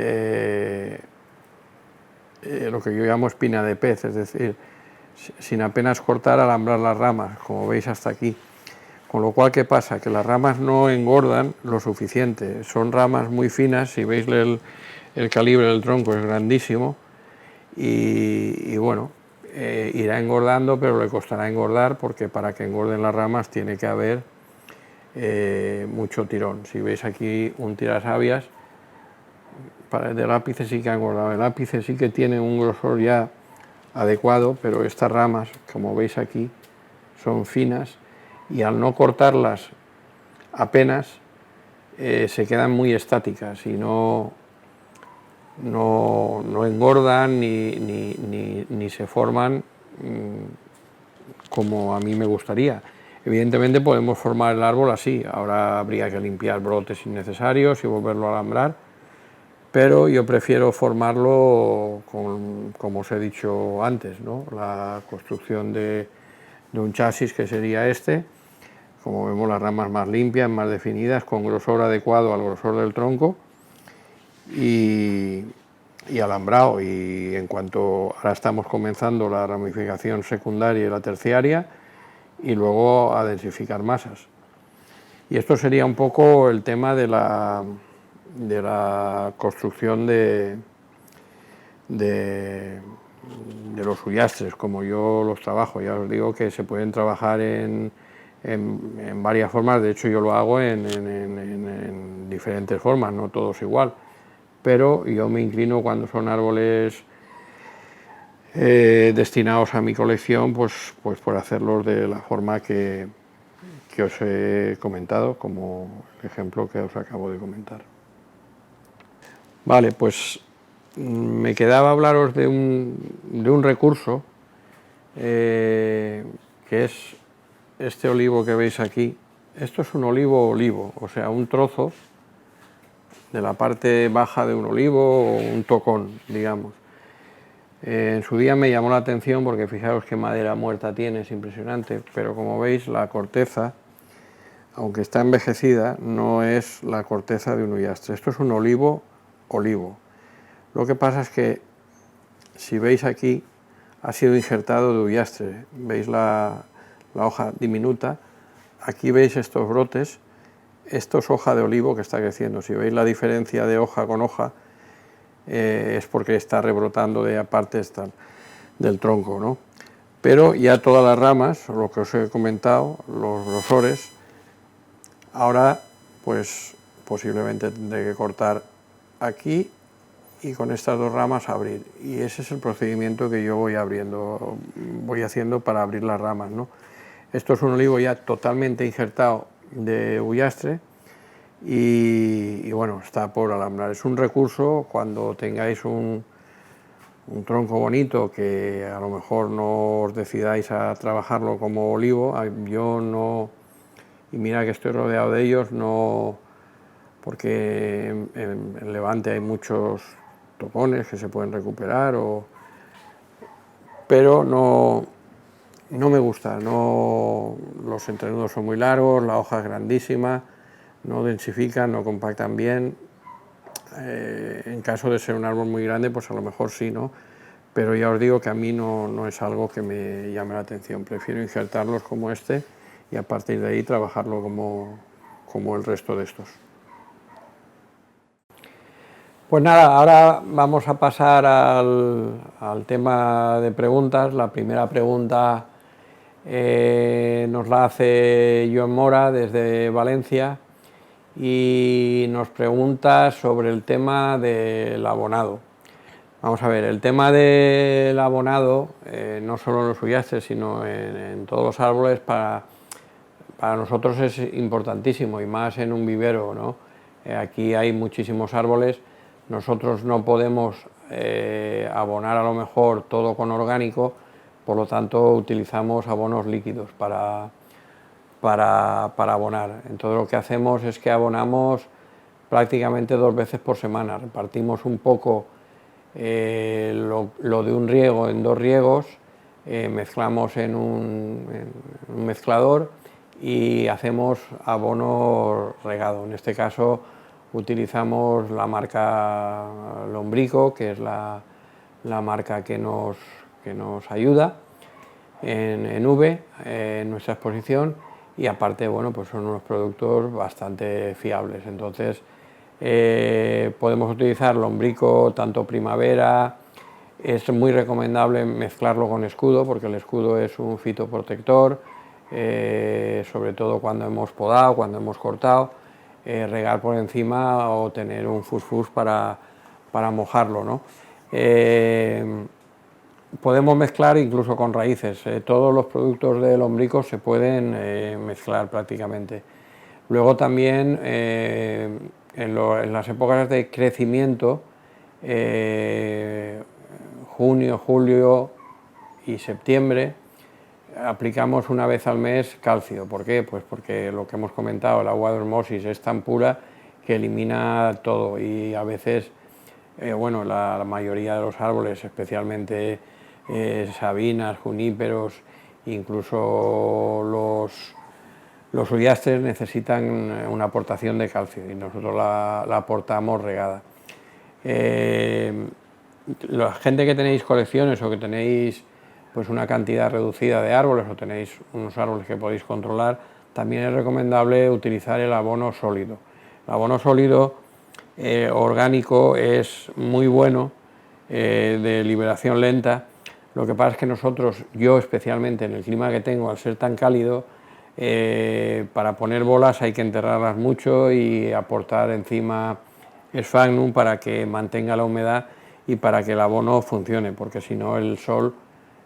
que yo llamo espina de pez, es decir, sin apenas cortar, alambrar las ramas, como veis hasta aquí. Con lo cual, ¿qué pasa? Que las ramas no engordan lo suficiente, son ramas muy finas, si veis el calibre del tronco es grandísimo, y bueno, irá engordando, pero le costará engordar, porque para que engorden las ramas tiene que haber mucho tirón. Si veis aquí un tirasabias, para el del ápice sí que ha engordado, el ápice sí que tiene un grosor ya adecuado, pero estas ramas, como veis aquí, son finas, y al no cortarlas apenas se quedan muy estáticas y no engordan ni se forman como a mí me gustaría. Evidentemente podemos formar el árbol así, ahora habría que limpiar brotes innecesarios y volverlo a alambrar, pero yo prefiero formarlo como os he dicho antes, ¿no? La construcción de un chasis, que sería este. Como vemos, las ramas más limpias, más definidas, con grosor adecuado al grosor del tronco y alambrado. Y en cuanto ahora estamos comenzando la ramificación secundaria y la terciaria, y luego a densificar masas. Y esto sería un poco el tema de la construcción de los huyastres, como yo los trabajo. Ya os digo que se pueden trabajar en varias formas, de hecho yo lo hago en diferentes formas, no todos igual, pero yo me inclino cuando son árboles destinados a mi colección, pues por hacerlos de la forma que os he comentado, como el ejemplo que os acabo de comentar. Vale, pues me quedaba hablaros de un recurso que es este olivo que veis aquí. Esto es un olivo, o sea, un trozo de la parte baja de un olivo o un tocón, digamos. En su día me llamó la atención porque fijaros qué madera muerta tiene, es impresionante, pero como veis la corteza, aunque está envejecida, no es la corteza de un huyastre. Esto es un olivo. Lo que pasa es que, si veis aquí, ha sido injertado de huyastre. Veis la hoja diminuta, aquí veis estos brotes, esto es hoja de olivo que está creciendo. Si veis la diferencia de hoja con hoja, es porque está rebrotando de aparte del tronco, ¿no? Pero ya todas las ramas, lo que os he comentado, los grosores, ahora pues posiblemente tendré que cortar aquí y con estas dos ramas abrir, y ese es el procedimiento que yo voy haciendo para abrir las ramas, ¿no? Esto es un olivo ya totalmente injertado de huyastre, y bueno, está por alambrar. Es un recurso cuando tengáis un tronco bonito que a lo mejor no os decidáis a trabajarlo como olivo. Yo no, y mira que estoy rodeado de ellos, no, porque en Levante hay muchos topones que se pueden recuperar, pero no me gusta, los entrenudos son muy largos, la hoja es grandísima, no densifican, no compactan bien. En caso de ser un árbol muy grande, pues a lo mejor sí, ¿no? Pero ya os digo que a mí no es algo que me llame la atención. Prefiero injertarlos como este y a partir de ahí trabajarlo como el resto de estos. Pues nada, ahora vamos a pasar al tema de preguntas. La primera pregunta nos la hace Joan Mora desde Valencia y nos pregunta sobre el tema del abonado. Vamos a ver, el tema del abonado, no solo en los uyastres, sino en todos los árboles, para nosotros es importantísimo, y más en un vivero, ¿no? Aquí hay muchísimos árboles, nosotros no podemos abonar a lo mejor todo con orgánico, por lo tanto utilizamos abonos líquidos para abonar. Entonces lo que hacemos es que abonamos prácticamente 2 veces por semana, repartimos un poco lo de un riego en 2 riegos, mezclamos en un mezclador y hacemos abono regado. En este caso utilizamos la marca Lombrico, que es la marca que nos ayuda en V, en nuestra exposición, y aparte, bueno, pues son unos productos bastante fiables. Entonces podemos utilizar Lombrico tanto primavera. Es muy recomendable mezclarlo con escudo, porque el escudo es un fitoprotector, sobre todo cuando hemos podado, cuando hemos cortado, regar por encima o tener un fusfús para mojarlo, ¿no? Podemos mezclar incluso con raíces, todos los productos de Lombrico se pueden mezclar prácticamente. Luego también en las épocas de crecimiento, junio, julio y septiembre, aplicamos una vez al mes calcio. ¿Por qué? Pues porque lo que hemos comentado, el agua de osmosis es tan pura que elimina todo, y a veces, bueno, la mayoría de los árboles, especialmente sabinas, juníperos, incluso los uyastres necesitan una aportación de calcio y nosotros la aportamos regada. La gente que tenéis colecciones o que tenéis pues una cantidad reducida de árboles o tenéis unos árboles que podéis controlar, también es recomendable utilizar el abono sólido. El abono sólido orgánico es muy bueno, de liberación lenta. Lo que pasa es que nosotros, yo especialmente en el clima que tengo, al ser tan cálido, para poner bolas hay que enterrarlas mucho y aportar encima sphagnum para que mantenga la humedad y para que el abono funcione, porque si no el sol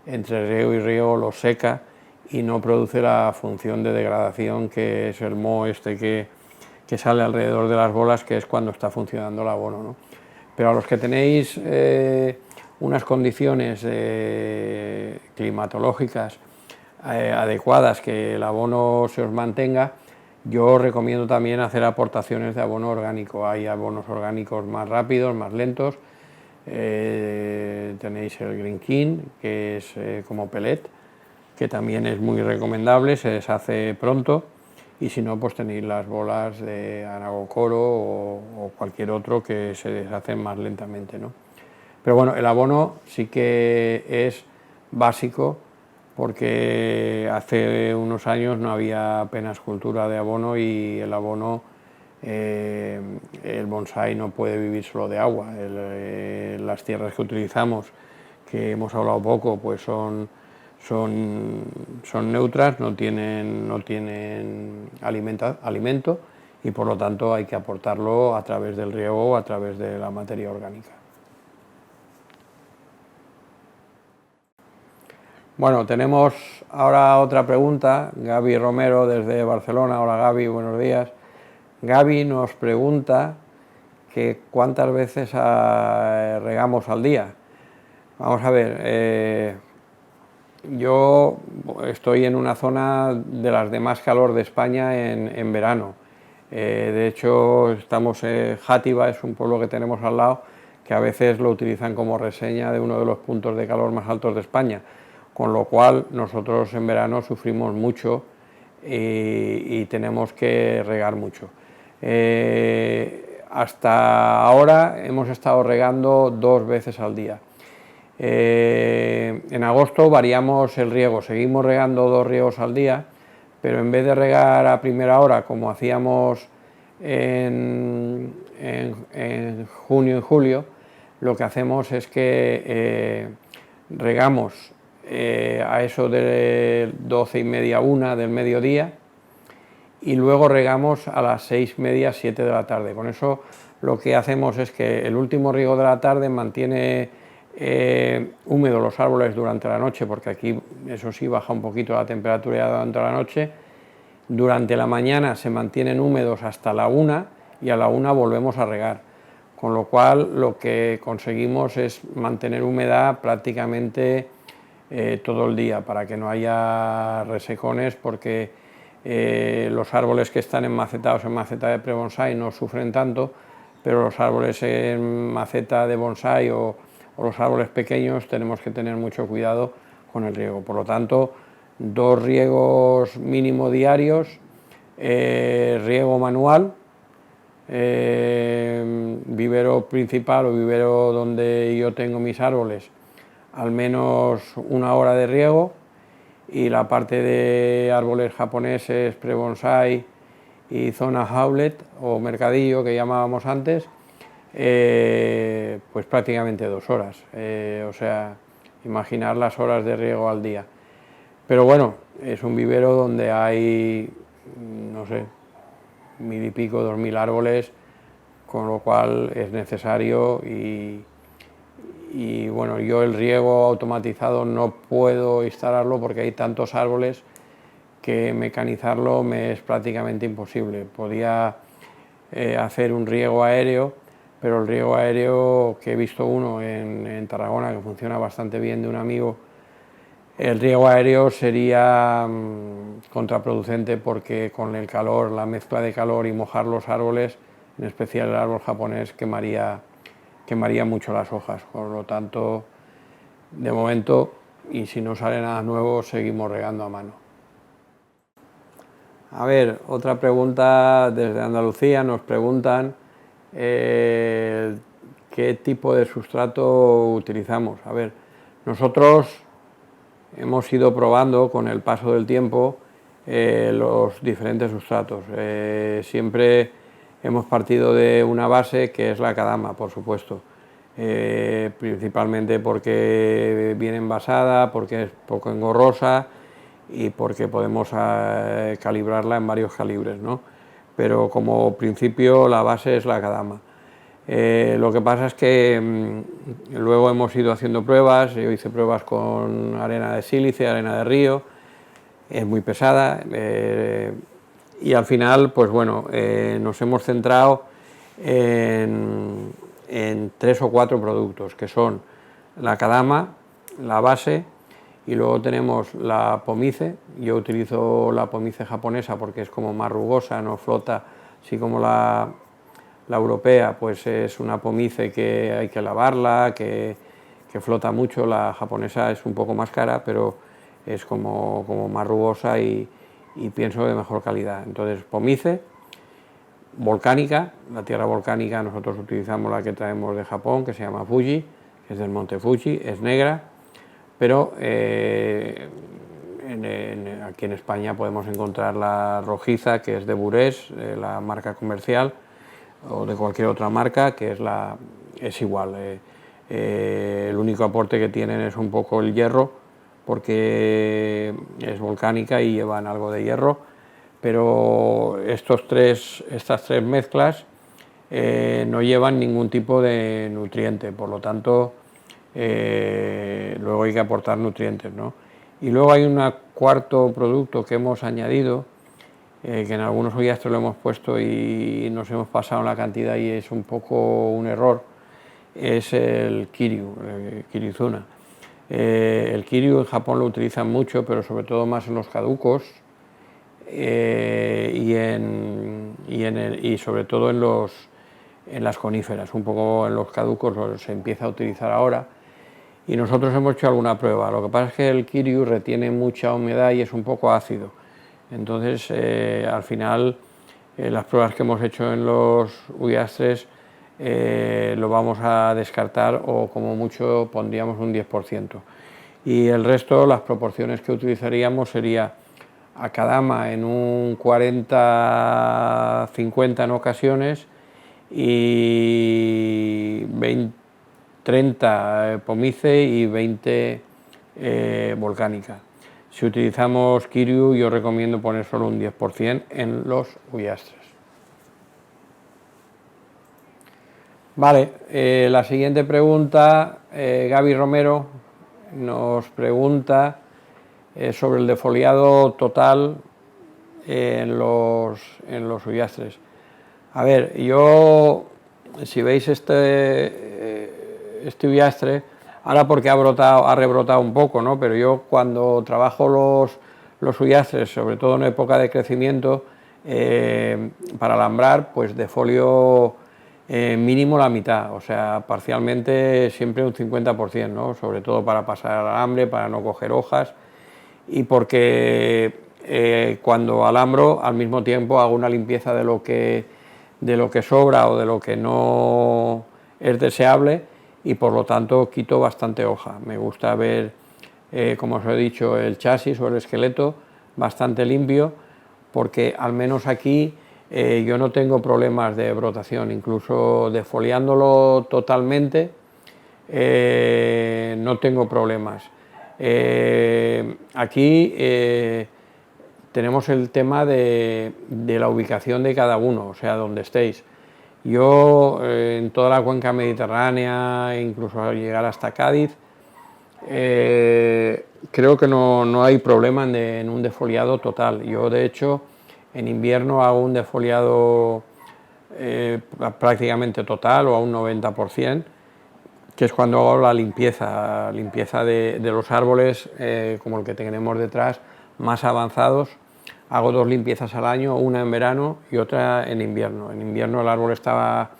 entre riego y riego lo seca y no produce la función de degradación que es el moho este que sale alrededor de las bolas, que es cuando está funcionando el abono, ¿no? Pero a los que tenéis unas condiciones climatológicas adecuadas, que el abono se os mantenga, yo os recomiendo también hacer aportaciones de abono orgánico. Hay abonos orgánicos más rápidos, más lentos. Tenéis el Green King, que es como pellet, que también es muy recomendable, se deshace pronto, y si no, pues tenéis las bolas de Anagocoro o cualquier otro que se deshacen más lentamente, ¿no? Pero bueno, el abono sí que es básico, porque hace unos años no había apenas cultura de abono, y el abono, el bonsái no puede vivir solo de agua. Las tierras que utilizamos, que hemos hablado poco, pues son neutras, no tienen alimento, y por lo tanto hay que aportarlo a través del riego o a través de la materia orgánica. Bueno, tenemos ahora otra pregunta, Gaby Romero desde Barcelona. Hola Gaby, buenos días. Gaby nos pregunta que cuántas veces regamos al día. Vamos a ver, yo estoy en una zona de las de más calor de España en verano. De hecho, estamos en Játiva, es un pueblo que tenemos al lado, que a veces lo utilizan como reseña de uno de los puntos de calor más altos de España, con lo cual nosotros en verano sufrimos mucho y tenemos que regar mucho. Hasta ahora hemos estado regando 2 veces al día. En agosto variamos el riego, seguimos regando 2 riegos al día, pero en vez de regar a primera hora como hacíamos en junio y julio, lo que hacemos es que regamos a eso de 12:30, 1 del mediodía, y luego regamos a las 6:30, 7 de la tarde. Con eso lo que hacemos es que el último riego de la tarde mantiene húmedos los árboles durante la noche, porque aquí eso sí baja un poquito la temperatura durante la noche. Durante la mañana se mantienen húmedos hasta la 1 y a la 1 volvemos a regar, con lo cual lo que conseguimos es mantener humedad prácticamente todo el día para que no haya resecones, porque los árboles que están enmacetados en maceta de pre-bonsai no sufren tanto, pero los árboles en maceta de bonsai o los árboles pequeños tenemos que tener mucho cuidado con el riego. Por lo tanto, 2 riegos mínimo diarios, riego manual, vivero principal o vivero donde yo tengo mis árboles, al menos 1 hora de riego, y la parte de árboles japoneses, pre-bonsai y zona outlet o mercadillo que llamábamos antes, pues prácticamente 2 horas, o sea, imaginar las horas de riego al día. Pero bueno, es un vivero donde hay, no sé, 1000 y pico, 2000 árboles, con lo cual es necesario y bueno, yo el riego automatizado no puedo instalarlo porque hay tantos árboles que mecanizarlo me es prácticamente imposible. Podía hacer un riego aéreo, pero el riego aéreo, que he visto uno en Tarragona que funciona bastante bien, de un amigo, el riego aéreo sería contraproducente, porque con el calor, la mezcla de calor y mojar los árboles, en especial el árbol japonés, quemaría mucho las hojas. Por lo tanto, de momento, y si no sale nada nuevo, seguimos regando a mano. A ver, otra pregunta desde Andalucía, nos preguntan qué tipo de sustrato utilizamos. A ver, nosotros hemos ido probando con el paso del tiempo los diferentes sustratos. Siempre hemos partido de una base que es la Kadama, por supuesto, principalmente porque viene envasada, porque es poco engorrosa y porque podemos calibrarla en varios calibres, ¿no? Pero como principio la base es la Kadama. Lo que pasa es que luego hemos ido haciendo pruebas. Yo hice pruebas con arena de sílice, arena de río, es muy pesada, y al final, pues bueno, nos hemos centrado en 3 o 4 productos, que son la Kadama, la base, y luego tenemos la pomice. Yo utilizo la pomice japonesa porque es como más rugosa, no flota, así como la europea, pues es una pomice que hay que lavarla, que flota mucho. La japonesa es un poco más cara, pero es como más rugosa y pienso de mejor calidad. Entonces, pomice volcánica, la tierra volcánica nosotros utilizamos la que traemos de Japón, que se llama Fuji, que es del monte Fuji, es negra, pero aquí en España podemos encontrar la rojiza, que es de Burés, la marca comercial, o de cualquier otra marca, que es igual. El único aporte que tienen es un poco el hierro, porque es volcánica y llevan algo de hierro, pero estas tres mezclas no llevan ningún tipo de nutriente, por lo tanto luego hay que aportar nutrientes, ¿no? Y luego hay un cuarto producto que hemos añadido, que en algunos huyastres lo hemos puesto y nos hemos pasado en la cantidad y es un poco un error, es el Kiryu, Kiryuzuna. El Kiryu en Japón lo utilizan mucho, pero sobre todo más en los caducos y sobre todo en las coníferas. Un poco en los caducos se empieza a utilizar ahora y nosotros hemos hecho alguna prueba. Lo que pasa es que el Kiryu retiene mucha humedad y es un poco ácido. Entonces, al final, las pruebas que hemos hecho en los huyastres lo vamos a descartar o como mucho pondríamos un 10%. Y el resto, las proporciones que utilizaríamos sería Akadama en un 40-50 en ocasiones y 30 Pomice y 20 volcánica. Si utilizamos Kiryu, yo recomiendo poner solo un 10% en los huyastres. Vale, la siguiente pregunta, Gaby Romero nos pregunta sobre el defoliado total en los huyastres. A ver, yo, si veis este huyastre, ahora porque ha rebrotado un poco, ¿no? Pero yo cuando trabajo los huyastres, sobre todo en época de crecimiento, para alambrar, pues defolio mínimo la mitad, o sea, parcialmente siempre un 50%, ¿no? Sobre todo para pasar al alambre, para no coger hojas y porque cuando alambro al mismo tiempo hago una limpieza de lo que sobra o de lo que no es deseable y por lo tanto quito bastante hoja. Me gusta ver, como os he dicho, el chasis o el esqueleto bastante limpio porque al menos aquí yo no tengo problemas de brotación, incluso defoliándolo totalmente no tengo problemas. Aquí tenemos el tema de la ubicación de cada uno, o sea, donde estéis. Yo en toda la cuenca mediterránea, incluso al llegar hasta Cádiz, creo que no hay problema en un defoliado total. Yo de hecho en invierno hago un defoliado prácticamente total o a un 90%, que es cuando hago la limpieza de los árboles como el que tenemos detrás, más avanzados. Hago 2 limpiezas al año, una en verano y otra en invierno. En invierno el árbol estaba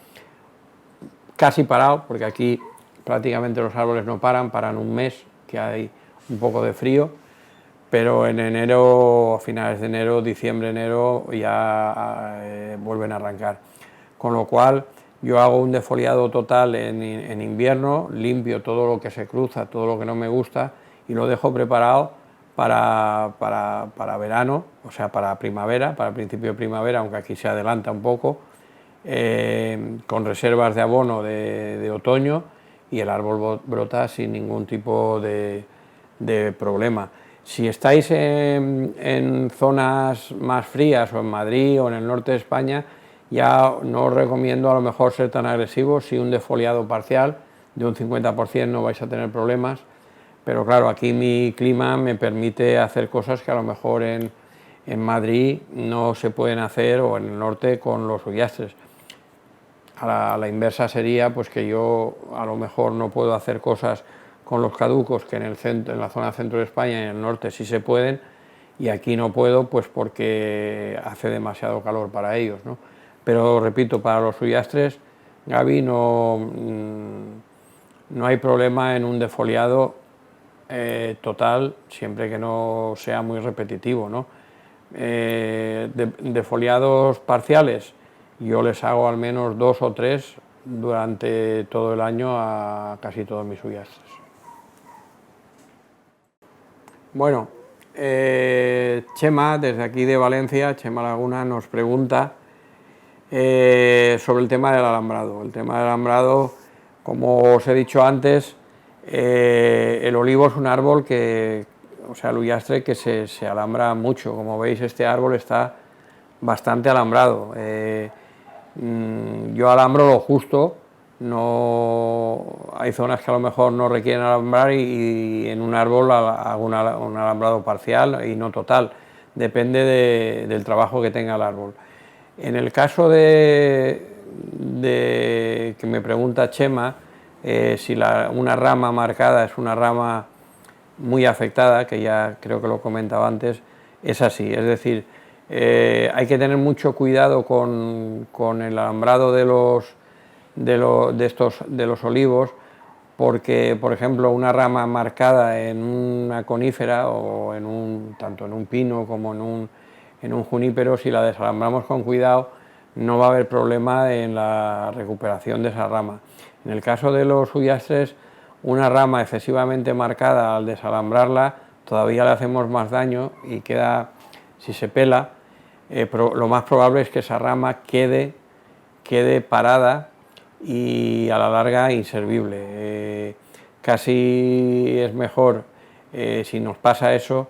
casi parado, porque aquí prácticamente los árboles no paran un mes, que hay un poco de frío, pero en enero, a finales de enero, diciembre, enero, ya vuelven a arrancar. Con lo cual, yo hago un defoliado total en invierno, limpio todo lo que se cruza, todo lo que no me gusta, y lo dejo preparado para verano, o sea, para primavera, para principio de primavera, aunque aquí se adelanta un poco, con reservas de abono de otoño, y el árbol brota sin ningún tipo de problema. Si estáis en zonas más frías o en Madrid o en el norte de España, ya no os recomiendo a lo mejor ser tan agresivos. Si un defoliado parcial de un 50% no vais a tener problemas, pero claro, aquí mi clima me permite hacer cosas que a lo mejor en Madrid no se pueden hacer, o en el norte con los huyastres. A la inversa sería pues que yo a lo mejor no puedo hacer cosas con los caducos que en la zona centro de España y en el norte sí se pueden, y aquí no puedo pues porque hace demasiado calor para ellos, ¿no? Pero repito, para los huyastres, Gaby, no hay problema en un defoliado total, siempre que no sea muy repetitivo, ¿no? Defoliados parciales, yo les hago al menos 2 o 3 durante todo el año a casi todos mis huyastres. Bueno, Chema, desde aquí de Valencia, Chema Laguna, nos pregunta sobre el tema del alambrado. El tema del alambrado, como os he dicho antes, el olivo es un árbol que, o sea, el huyastre que se alambra mucho. Como veis, este árbol está bastante alambrado. Yo alambro lo justo, no hay zonas que a lo mejor no requieren alambrar y en un árbol hago un alambrado parcial y no total. depende del trabajo que tenga el árbol. En el caso de que me pregunta Chema, si una rama marcada es una rama muy afectada, que ya creo que lo comentaba antes, es así, es decir, hay que tener mucho cuidado con el alambrado de los olivos, porque, por ejemplo, una rama marcada en una conífera o tanto en un pino como en un junípero, si la desalambramos con cuidado, no va a haber problema en la recuperación de esa rama. En el caso de los huyastres, una rama excesivamente marcada, al desalambrarla, todavía le hacemos más daño y queda, si se pela, lo más probable es que esa rama quede parada y a la larga inservible. Casi es mejor, si nos pasa eso,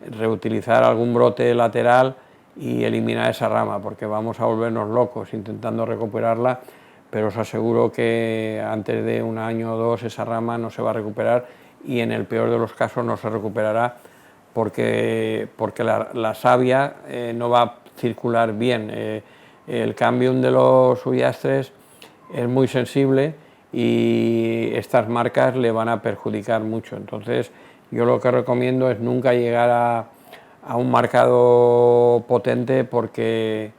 reutilizar algún brote lateral y eliminar esa rama, porque vamos a volvernos locos intentando recuperarla, pero os aseguro que antes de un año o dos esa rama no se va a recuperar, y en el peor de los casos no se recuperará porque la savia no va a circular bien. El cámbium de los huyastres es muy sensible y estas marcas le van a perjudicar mucho. Entonces yo lo que recomiendo es nunca llegar a un marcado potente porque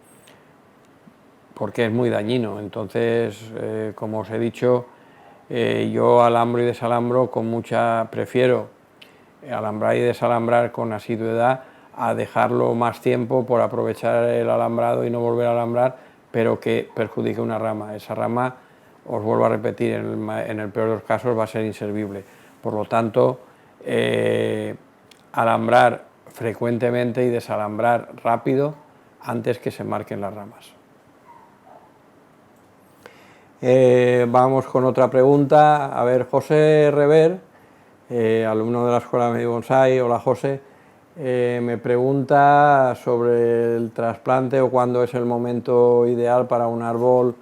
es muy dañino. Entonces, como os he dicho, yo alambro y desalambro prefiero alambrar y desalambrar con asiduidad a dejarlo más tiempo por aprovechar el alambrado y no volver a alambrar, pero que perjudique una rama. Esa rama, os vuelvo a repetir, en el peor de los casos va a ser inservible. Por lo tanto, alambrar frecuentemente y desalambrar rápido antes que se marquen las ramas. Vamos con otra pregunta. A ver, José Rever, alumno de la Escuela de Bonsai. Hola, José. Me pregunta sobre el trasplante o cuándo es el momento ideal para un árbol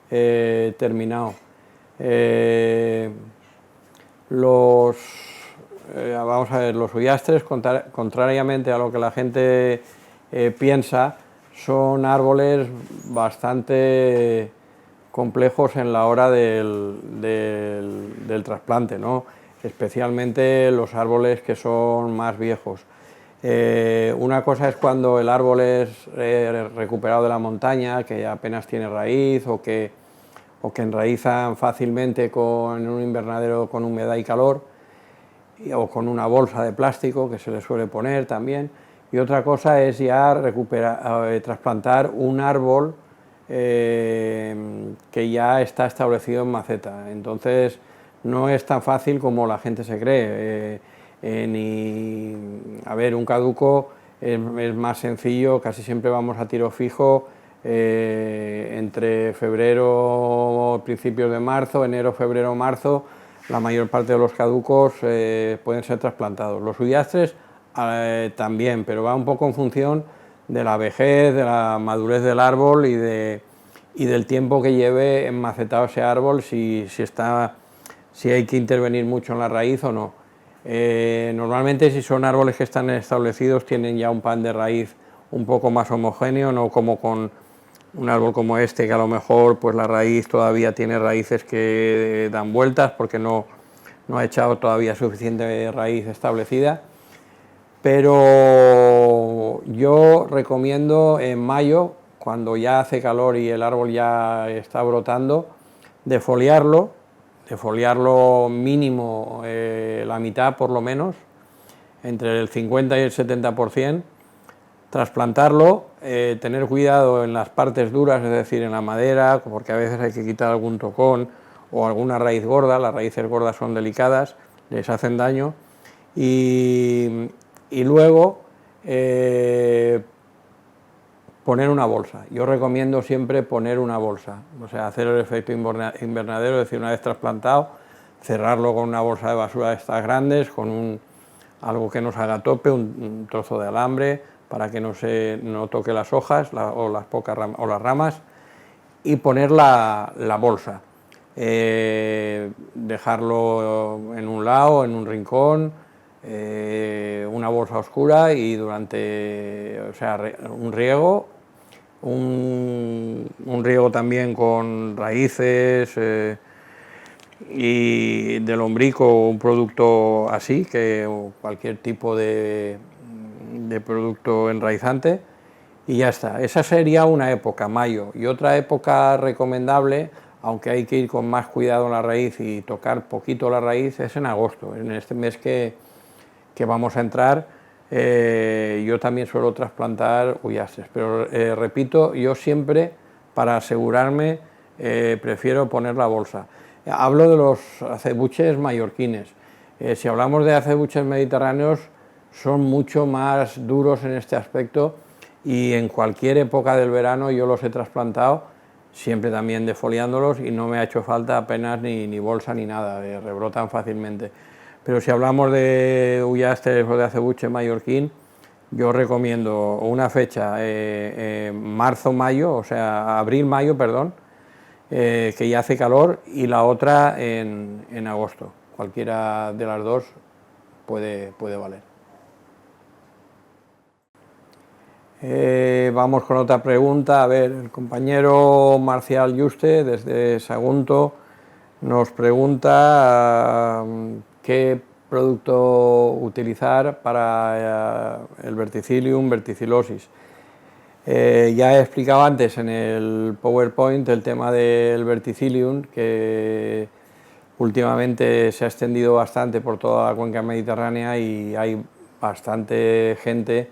terminado. Vamos a ver, los huyastres, contrariamente a lo que la gente piensa, son árboles bastante complejos en la hora del trasplante, ¿no? Especialmente los árboles que son más viejos. Una cosa es cuando el árbol es recuperado de la montaña, que apenas tiene raíz o que enraizan fácilmente en un invernadero con humedad y calor, o con una bolsa de plástico que se le suele poner también. Y otra cosa es ya trasplantar un árbol que ya está establecido en maceta. Entonces no es tan fácil como la gente se cree. A ver, un caduco es más sencillo, casi siempre vamos a tiro fijo, entre febrero, principios de marzo, enero, febrero, marzo, la mayor parte de los caducos pueden ser trasplantados. Los huyastres también, pero va un poco en función de la vejez, de la madurez del árbol y del tiempo que lleve enmacetado ese árbol, si hay que intervenir mucho en la raíz o no. Normalmente, si son árboles que están establecidos, tienen ya un pan de raíz un poco más homogéneo, no como con un árbol como este, que a lo mejor pues la raíz todavía tiene raíces que dan vueltas porque no ha echado todavía suficiente raíz establecida. Pero yo recomiendo en mayo, cuando ya hace calor y el árbol ya está brotando, defoliarlo mínimo la mitad por lo menos, entre el 50 y el 70%, trasplantarlo, tener cuidado en las partes duras, es decir, en la madera, porque a veces hay que quitar algún tocón o alguna raíz gorda. Las raíces gordas son delicadas, les hacen daño, y luego poner una bolsa. Yo recomiendo siempre poner una bolsa, o sea, hacer el efecto invernadero, es decir, una vez trasplantado, cerrarlo con una bolsa de basura de estas grandes, con algo que nos haga tope, un trozo de alambre, para que no toque las hojas o las ramas, y poner la bolsa. Dejarlo en un lado, en un rincón, una bolsa oscura y durante, o sea, un riego, un riego también con raíces y del lombrico, un producto así, que cualquier tipo de producto enraizante, y ya está. Esa sería una época, mayo. Y otra época recomendable, aunque hay que ir con más cuidado en la raíz y tocar poquito la raíz, es en agosto, en este mes que vamos a entrar. Yo también suelo trasplantar huyastres, pero repito, yo siempre, para asegurarme, prefiero poner la bolsa. Hablo de los acebuches mallorquines. Si hablamos de acebuches mediterráneos, son mucho más duros en este aspecto, y en cualquier época del verano yo los he trasplantado, siempre también defoliándolos, y no me ha hecho falta apenas ni bolsa ni nada, rebrotan fácilmente. Pero si hablamos de huyastres o de acebuche mallorquín, yo recomiendo una fecha, marzo-mayo, o sea, abril-mayo, perdón, que ya hace calor, y la otra en agosto. Cualquiera de las dos puede valer. Vamos con otra pregunta. A ver, el compañero Marcial Yuste, desde Sagunto, nos pregunta qué producto utilizar para el verticillium verticilosis. Ya he explicado antes en el PowerPoint el tema del verticillium, que últimamente se ha extendido bastante por toda la cuenca mediterránea, y hay bastante gente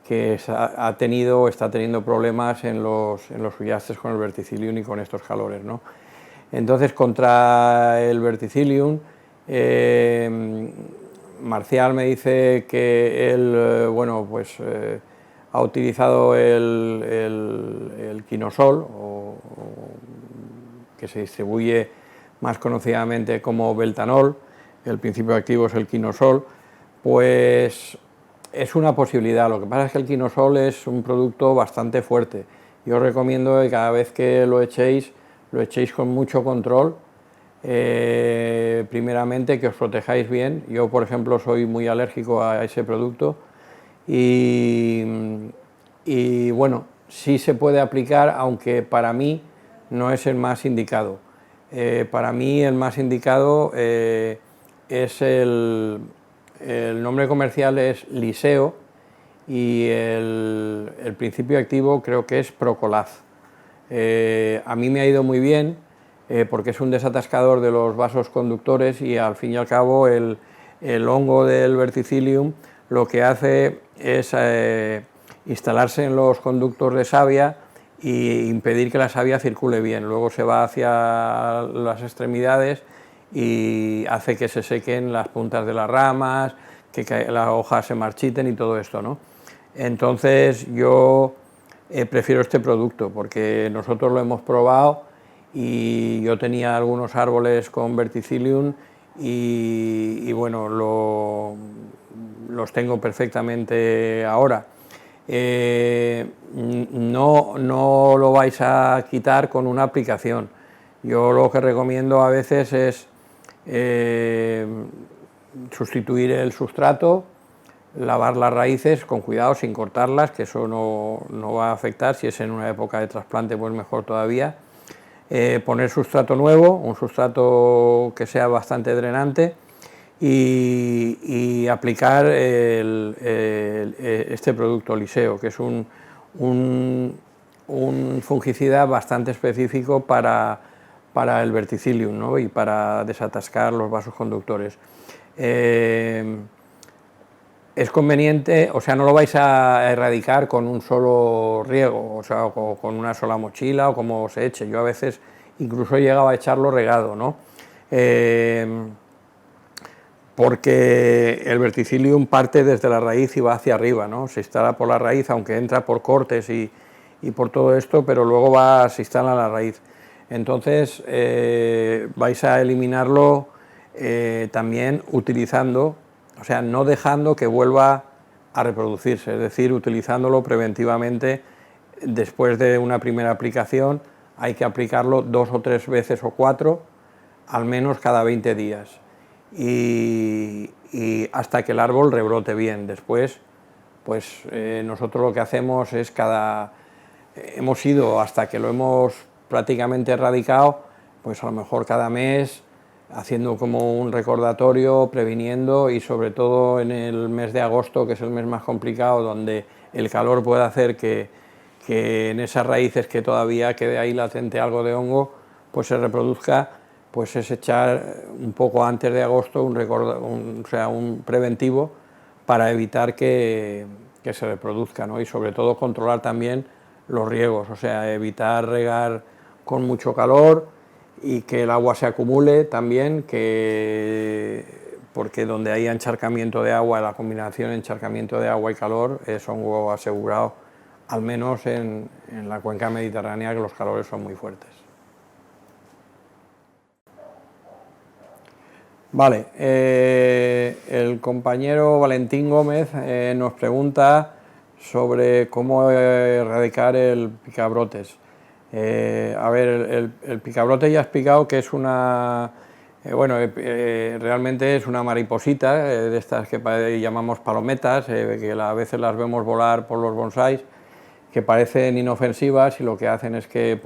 que ha tenido o está teniendo problemas en los huyastres con el verticillium y con estos calores, ¿no? Entonces, contra el verticillium, Marcial me dice que él, bueno, pues ha utilizado el quinosol, que se distribuye más conocidamente como Beltanol. El principio activo es el quinosol. Pues es una posibilidad. Lo que pasa es que el quinosol es un producto bastante fuerte. Yo os recomiendo que cada vez que lo echéis con mucho control. Primeramente, que os protejáis bien. Yo, por ejemplo, soy muy alérgico a ese producto, y bueno, sí se puede aplicar, aunque para mí no es el más indicado. Para mí el más indicado es el nombre comercial es Liseo, y el principio activo creo que es Procolaz. A mí me ha ido muy bien, porque es un desatascador de los vasos conductores, y al fin y al cabo el hongo del verticillium lo que hace es instalarse en los conductos de savia e impedir que la savia circule bien. Luego se va hacia las extremidades y hace que se sequen las puntas de las ramas, que las hojas se marchiten y todo esto, ¿no? Entonces yo prefiero este producto, porque nosotros lo hemos probado, y yo tenía algunos árboles con verticillium y bueno, los tengo perfectamente ahora. No lo vais a quitar con una aplicación. Yo lo que recomiendo a veces es sustituir el sustrato, lavar las raíces con cuidado, sin cortarlas, que eso no va a afectar. Si es en una época de trasplante, pues mejor todavía. Poner sustrato nuevo, un sustrato que sea bastante drenante, y aplicar este producto Liseo, que es un fungicida bastante específico para el verticillium, ¿no? Y para desatascar los vasos conductores. Es conveniente, o sea, no lo vais a erradicar con un solo riego, o sea, con una sola mochila, o como se eche. Yo a veces incluso he llegado a echarlo regado, ¿no? Porque el verticillium parte desde la raíz y va hacia arriba, ¿no? Se instala por la raíz, aunque entra por cortes y por todo esto, pero luego se instala en la raíz. Entonces vais a eliminarlo también utilizando, o sea, no dejando que vuelva a reproducirse, es decir, utilizándolo preventivamente. Después de una primera aplicación hay que aplicarlo 2 o 3 veces o 4, al menos cada 20 días. y hasta que el árbol rebrote bien. Después, pues nosotros lo que hacemos es hemos ido hasta que lo hemos prácticamente erradicado, pues a lo mejor cada mes, haciendo como un recordatorio, previniendo, y sobre todo en el mes de agosto, que es el mes más complicado, donde el calor puede hacer que en esas raíces que todavía quede ahí latente algo de hongo, pues se reproduzca, pues es echar un poco antes de agosto un preventivo para evitar que se reproduzca, ¿no? Y sobre todo controlar también los riegos, o sea, evitar regar con mucho calor y que el agua se acumule también, porque donde hay encharcamiento de agua, la combinación encharcamiento de agua y calor es hongo asegurado, al menos en la cuenca mediterránea, que los calores son muy fuertes. Vale, el compañero Valentín Gómez nos pregunta sobre cómo erradicar el picabrotes. A ver, el picabrote ya he explicado que es realmente es una mariposita de estas que llamamos palometas, que a veces las vemos volar por los bonsáis, que parecen inofensivas y lo que hacen es que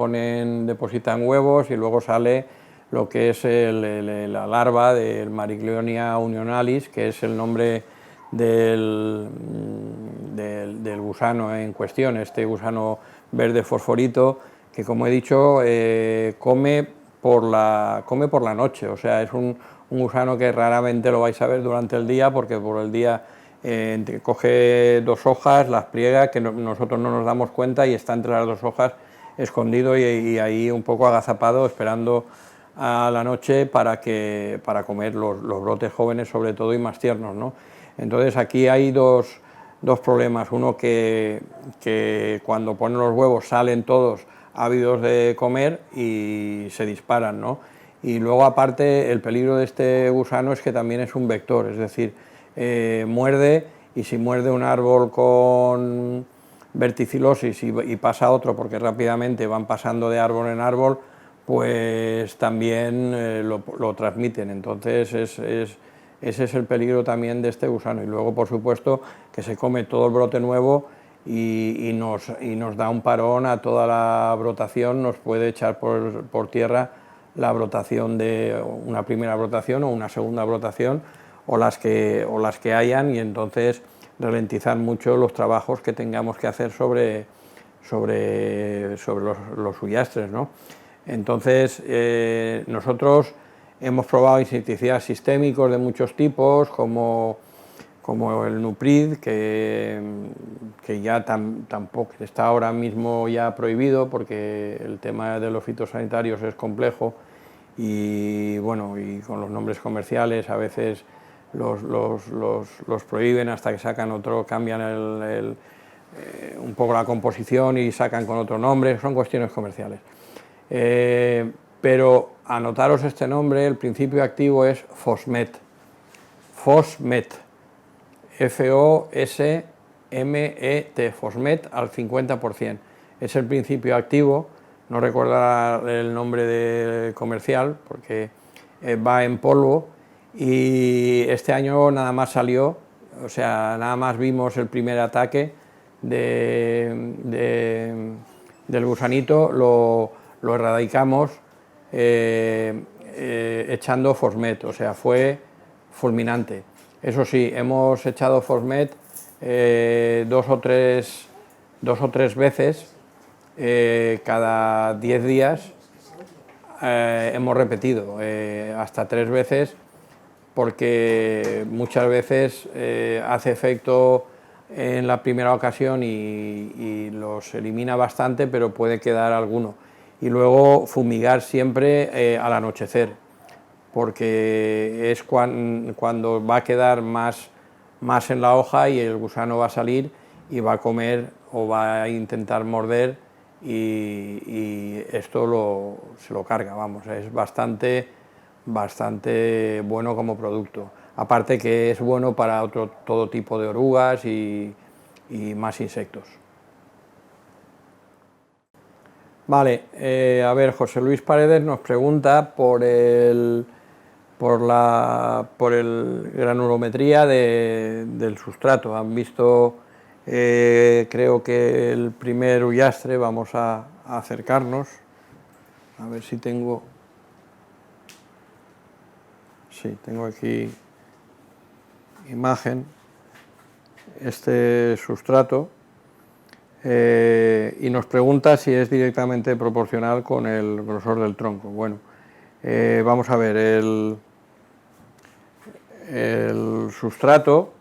depositan huevos y luego sale lo que es la larva del Mariglionia unionalis, que es el nombre del gusano en cuestión, este gusano verde fosforito, que como he dicho come por la noche, o sea, es un gusano que raramente lo vais a ver durante el día, porque por el día coge dos hojas, las pliega, que nosotros no nos damos cuenta, y está entre las dos hojas escondido y ahí un poco agazapado esperando a la noche para comer los brotes jóvenes sobre todo y más tiernos, ¿no? Entonces aquí hay dos problemas, uno que cuando ponen los huevos salen todos ávidos de comer y se disparan, ¿no? Y luego aparte el peligro de este gusano es que también es un vector, es decir, muerde, y si muerde un árbol con verticilosis y pasa a otro, porque rápidamente van pasando de árbol en árbol, pues también lo transmiten. Entonces ese es el peligro también de este gusano. Y luego, por supuesto, que se come todo el brote nuevo y nos da un parón a toda la brotación, nos puede echar por tierra la brotación de una primera brotación o una segunda brotación, o las que hayan, y entonces ralentizar mucho los trabajos que tengamos que hacer sobre los huyastres, ¿no? Entonces nosotros hemos probado insecticidas sistémicos de muchos tipos, como el Nuprid, que ya tampoco está ahora mismo ya prohibido, porque el tema de los fitosanitarios es complejo, y bueno, y con los nombres comerciales a veces los prohíben hasta que sacan otro, cambian un poco la composición y sacan con otro nombre, son cuestiones comerciales. Pero anotaros este nombre, el principio activo es Fosmet, F-O-S-M-E-T, Fosmet al 50%, es el principio activo, no recuerdo el nombre comercial porque va en polvo, y este año nada más salió, o sea, nada más vimos el primer ataque del gusanito, lo erradicamos echando Fosmet, o sea, fue fulminante. Eso sí, hemos echado Fosmet dos o tres veces, cada 10 días hemos repetido, hasta 3 veces, porque muchas veces hace efecto en la primera ocasión y los elimina bastante, pero puede quedar alguno. Y luego fumigar siempre al anochecer, porque es cuando va a quedar más en la hoja y el gusano va a salir y va a comer o va a intentar morder, y esto se lo carga, vamos, es bastante bueno como producto. Aparte que es bueno para todo tipo de orugas y más insectos. Vale, a ver, José Luis Paredes nos pregunta por por el granulometría del sustrato. Han visto, creo que el primer Ullastre. Vamos a acercarnos, a ver si tengo... Sí, tengo aquí imagen, este sustrato, y nos pregunta si es directamente proporcional con el grosor del tronco. Bueno, vamos a ver, el sustrato,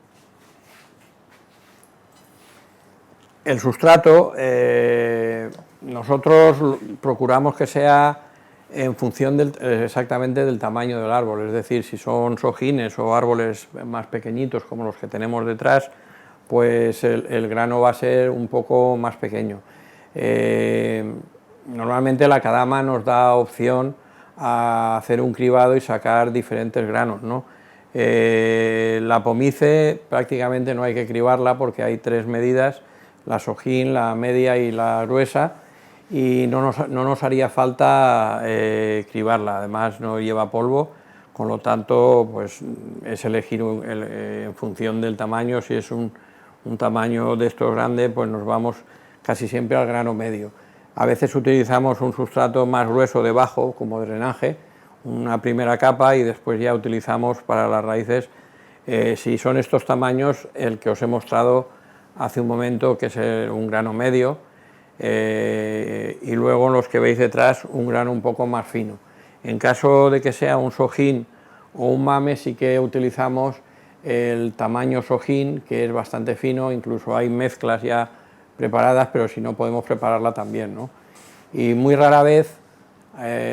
nosotros procuramos que sea en función exactamente del tamaño del árbol, es decir, si son sojines o árboles más pequeñitos como los que tenemos detrás, pues el grano va a ser un poco más pequeño. Normalmente la Kadama nos da opción a hacer un cribado y sacar diferentes granos, ¿no? La pomice prácticamente no hay que cribarla porque hay 3 medidas, la sojín, la media y la gruesa, y no nos haría falta cribarla, además no lleva polvo, con lo tanto pues es elegir en función del tamaño. Si es un tamaño de estos grande, pues nos vamos casi siempre al grano medio. A veces utilizamos un sustrato más grueso debajo como drenaje, una primera capa, y después ya utilizamos para las raíces, si son estos tamaños, el que os he mostrado hace un momento, que es un grano medio, y luego los que veis detrás un grano un poco más fino. En caso de que sea un sojín o un mame, sí que utilizamos el tamaño sojín, que es bastante fino, incluso hay mezclas ya preparadas, pero si no podemos prepararla también, ¿no? Y muy rara vez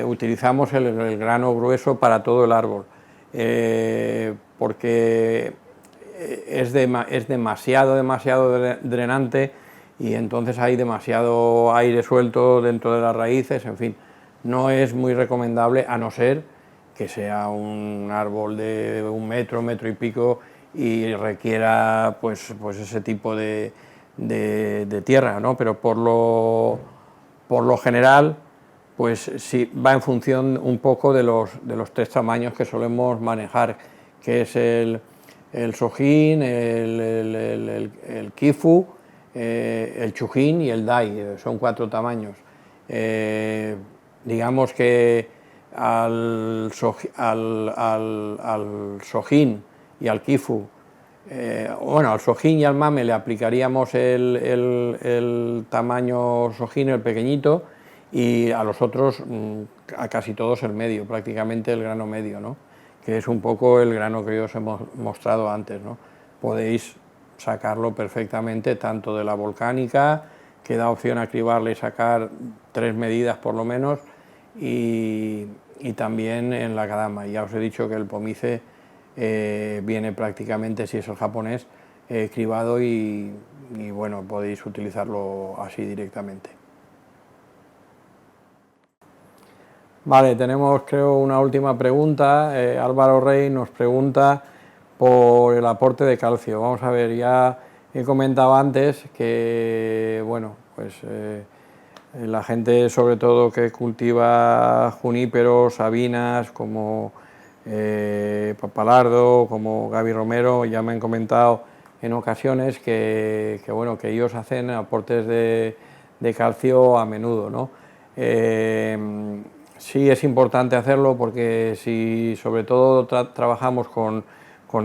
utilizamos el grano grueso para todo el árbol, porque es demasiado drenante, y entonces hay demasiado aire suelto dentro de las raíces. En fin, no es muy recomendable, a no ser que sea un árbol de 1 metro, metro y pico, y requiera pues ese tipo de tierra, ¿no? Pero por lo general, pues sí, va en función un poco de los 3 tamaños que solemos manejar, que es el sojín, el kifu, el chujín y el dai. Son 4 tamaños. Digamos que al sojín y al kifu, bueno, al sojín y al mame le aplicaríamos el tamaño sojín, el pequeñito, y a los otros, a casi todos, el medio, prácticamente el grano medio, ¿no? Que es un poco el grano que yo os he mostrado antes, ¿no? Podéis sacarlo perfectamente tanto de la volcánica, que da opción a cribarle y sacar 3 medidas por lo menos, y también en la Kadama. Ya os he dicho que el pomice viene prácticamente, si es el japonés, cribado, y bueno, podéis utilizarlo así directamente. Vale, tenemos, creo, una última pregunta. Álvaro Rey nos pregunta por el aporte de calcio. Vamos a ver, ya he comentado antes que, bueno, pues la gente, sobre todo que cultiva juníperos, sabinas, como Papalardo, como Gaby Romero, ya me han comentado en ocasiones bueno, que ellos hacen aportes de calcio a menudo, ¿no? Sí, es importante hacerlo, porque si sobre todo trabajamos con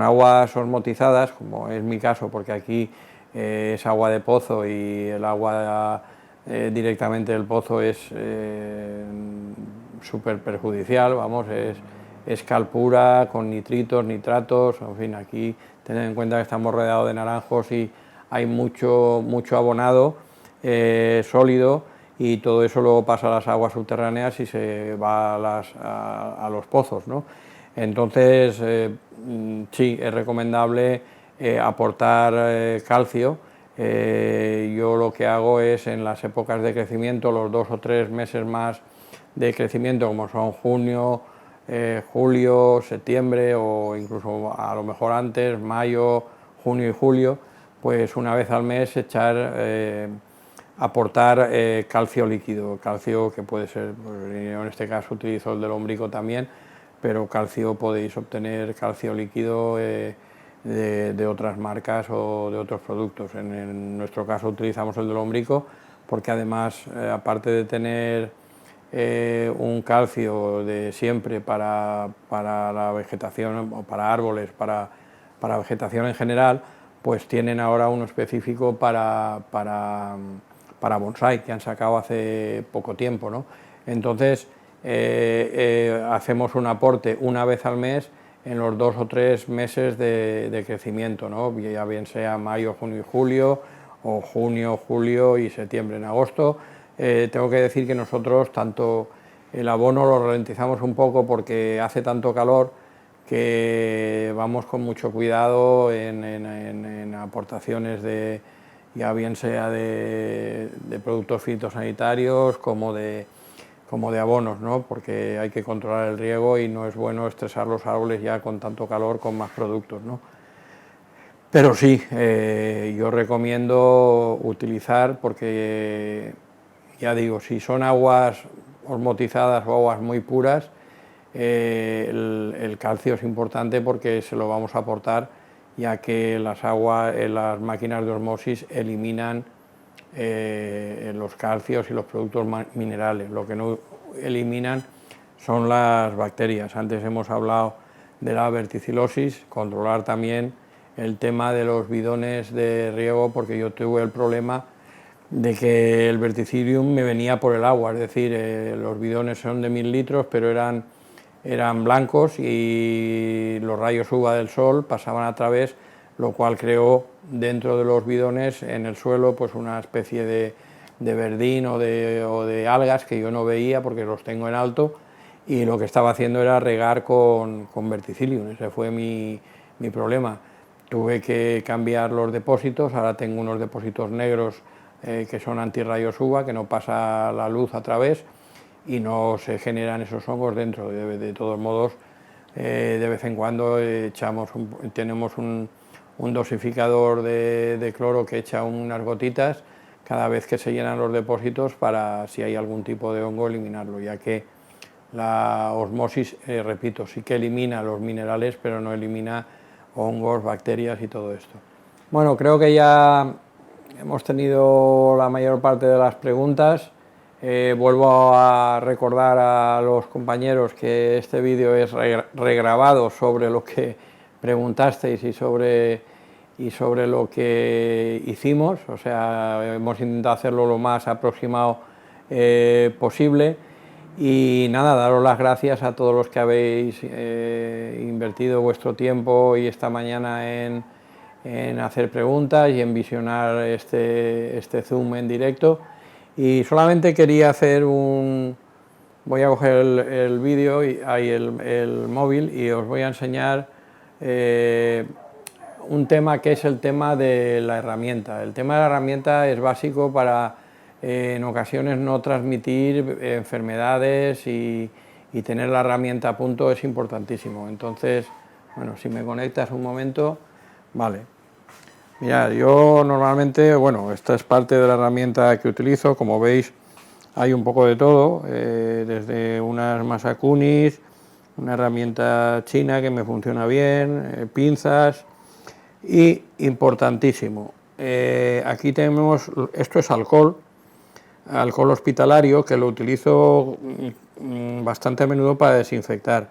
aguas osmotizadas, como es mi caso, porque aquí es agua de pozo, y el agua directamente del pozo es súper perjudicial, vamos, es cal pura, con nitritos, nitratos, en fin, aquí tened en cuenta que estamos rodeados de naranjos y hay mucho abonado sólido, y todo eso luego pasa a las aguas subterráneas y se va a los pozos, ¿no? Entonces, sí, es recomendable aportar calcio. Yo lo que hago es, en las épocas de crecimiento, los 2 o 3 meses más de crecimiento, como son junio, julio, septiembre, o incluso a lo mejor antes, mayo, junio y julio, pues una vez al mes aportar calcio líquido, calcio que puede ser, pues, en este caso utilizo el del lombrico también, pero calcio podéis obtener calcio líquido de otras marcas o de otros productos. En nuestro caso utilizamos el de lombrico porque además, aparte de tener un calcio de siempre para la vegetación o para árboles, para vegetación en general, pues tienen ahora uno específico para bonsai, que han sacado hace poco tiempo, ¿no? Entonces hacemos un aporte una vez al mes en los 2 o 3 meses de crecimiento, ¿no? Ya bien sea mayo, junio y julio, o junio, julio y septiembre. En agosto tengo que decir que nosotros tanto el abono lo ralentizamos un poco porque hace tanto calor que vamos con mucho cuidado en aportaciones ya bien sea de productos fitosanitarios como de abonos, ¿no? Porque hay que controlar el riego y no es bueno estresar los árboles ya con tanto calor con más productos, ¿no? Pero sí, yo recomiendo utilizar, porque ya digo, si son aguas osmotizadas o aguas muy puras, el calcio es importante porque se lo vamos a aportar, ya que las máquinas de osmosis eliminan los calcios y los productos minerales. Lo que no eliminan son las bacterias. Antes hemos hablado de la verticilosis, controlar también el tema de los bidones de riego, porque yo tuve el problema de que el verticillium me venía por el agua, es decir, los bidones son de 1000 litros, pero eran blancos y los rayos UVA del sol pasaban a través, lo cual creó dentro de los bidones en el suelo pues una especie de verdín o de algas que yo no veía porque los tengo en alto, y lo que estaba haciendo era regar con verticillium. Ese fue mi problema. Tuve que cambiar los depósitos, ahora tengo unos depósitos negros que son antirrayos UVA, que no pasa la luz a través y no se generan esos hongos dentro. De todos modos, de vez en cuando tenemos un dosificador de cloro que echa unas gotitas cada vez que se llenan los depósitos para, si hay algún tipo de hongo, eliminarlo, ya que la osmosis, repito, sí que elimina los minerales, pero no elimina hongos, bacterias y todo esto. Bueno, creo que ya hemos tenido la mayor parte de las preguntas. Vuelvo a recordar a los compañeros que este vídeo es regrabado sobre lo que preguntasteis y sobre lo que hicimos. O sea, hemos intentado hacerlo lo más aproximado posible. Y nada, daros las gracias a todos los que habéis invertido vuestro tiempo y esta mañana en hacer preguntas y en visionar este Zoom en directo. Y solamente quería hacer voy a coger el vídeo y ahí el móvil, y os voy a enseñar un tema que es el tema de la herramienta. El tema de la herramienta es básico para en ocasiones no transmitir enfermedades, y tener la herramienta a punto es importantísimo. Entonces, bueno, si me conectas un momento, vale. Mirad, yo normalmente, bueno, esta es parte de la herramienta que utilizo. Como veis, hay un poco de todo, desde unas Masakunis, una herramienta china que me funciona bien, pinzas, y importantísimo, aquí tenemos, esto es alcohol hospitalario, que lo utilizo bastante a menudo para desinfectar.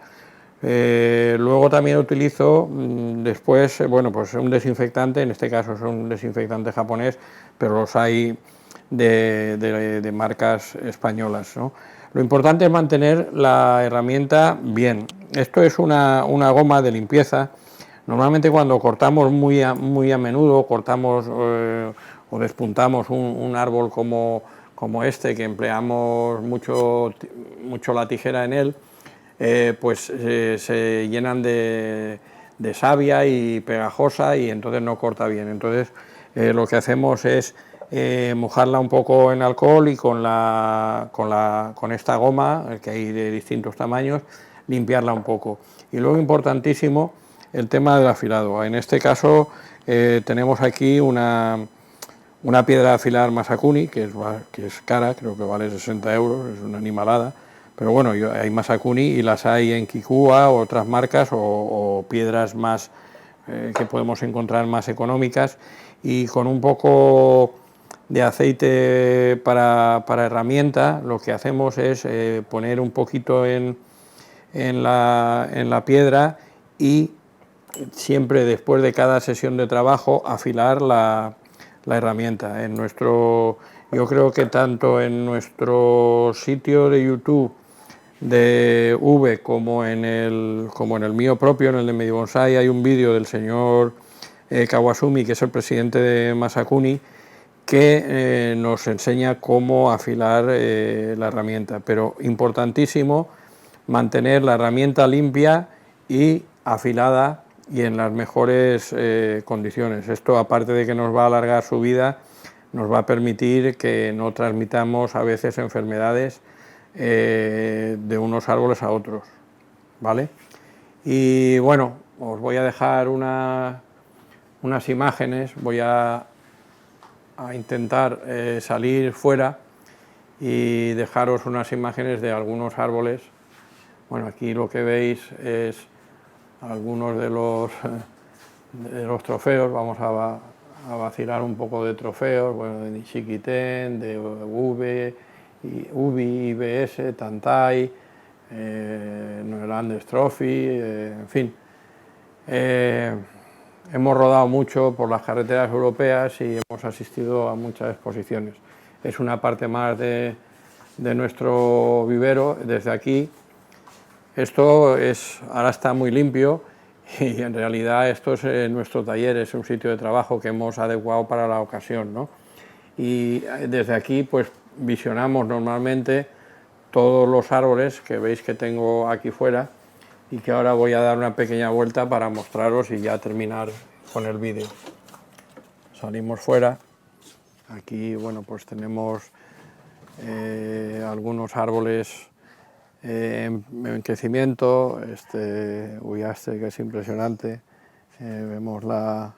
Luego también utilizo después, bueno, pues un desinfectante, en este caso es un desinfectante japonés, pero los hay de marcas españolas, ¿no? Lo importante es mantener la herramienta bien. Esto es una goma de limpieza. Normalmente cuando cortamos muy a menudo, cortamos o despuntamos un árbol como este, que empleamos mucho la tijera en él, pues se llenan de savia y pegajosa, y entonces no corta bien. Entonces lo que hacemos es mojarla un poco en alcohol, y con esta goma, que hay de distintos tamaños, limpiarla un poco. Y luego, importantísimo, el tema del afilado. En este caso tenemos aquí una piedra de afilar Masakuni, que es cara, creo que vale 60 euros, es una animalada, pero bueno, hay Masakuni y las hay en Kikua o otras marcas o piedras más que podemos encontrar más económicas, y con un poco de aceite para herramienta lo que hacemos es poner un poquito en la piedra y siempre después de cada sesión de trabajo afilar la herramienta. Yo creo que tanto en nuestro sitio de YouTube de V como en el mío propio, en el de Medio Bonsai, hay un vídeo del señor Kawasumi, que es el presidente de Masakuni, que nos enseña cómo afilar la herramienta, pero importantísimo mantener la herramienta limpia y afilada y en las mejores condiciones. Esto, aparte de que nos va a alargar su vida, nos va a permitir que no transmitamos a veces enfermedades de unos árboles a otros, ¿vale? Y bueno, os voy a dejar unas imágenes, voy a intentar salir fuera y dejaros unas imágenes de algunos árboles. Bueno, aquí lo que veis es algunos de los trofeos. Vamos a vacilar un poco de trofeos, bueno, de Nishikiten, de Ubi, IBS, Tantai, Noelandes Trophy, en fin. Hemos rodado mucho por las carreteras europeas y hemos asistido a muchas exposiciones. Es una parte más de nuestro vivero desde aquí. Esto ahora está muy limpio y en realidad esto es nuestro taller, es un sitio de trabajo que hemos adecuado para la ocasión, ¿no? Y desde aquí pues visionamos normalmente todos los árboles que veis que tengo aquí fuera y que ahora voy a dar una pequeña vuelta para mostraros y ya terminar con el vídeo. Salimos fuera. Aquí, bueno, pues tenemos algunos árboles en crecimiento, este Uyastre, que es impresionante. Vemos la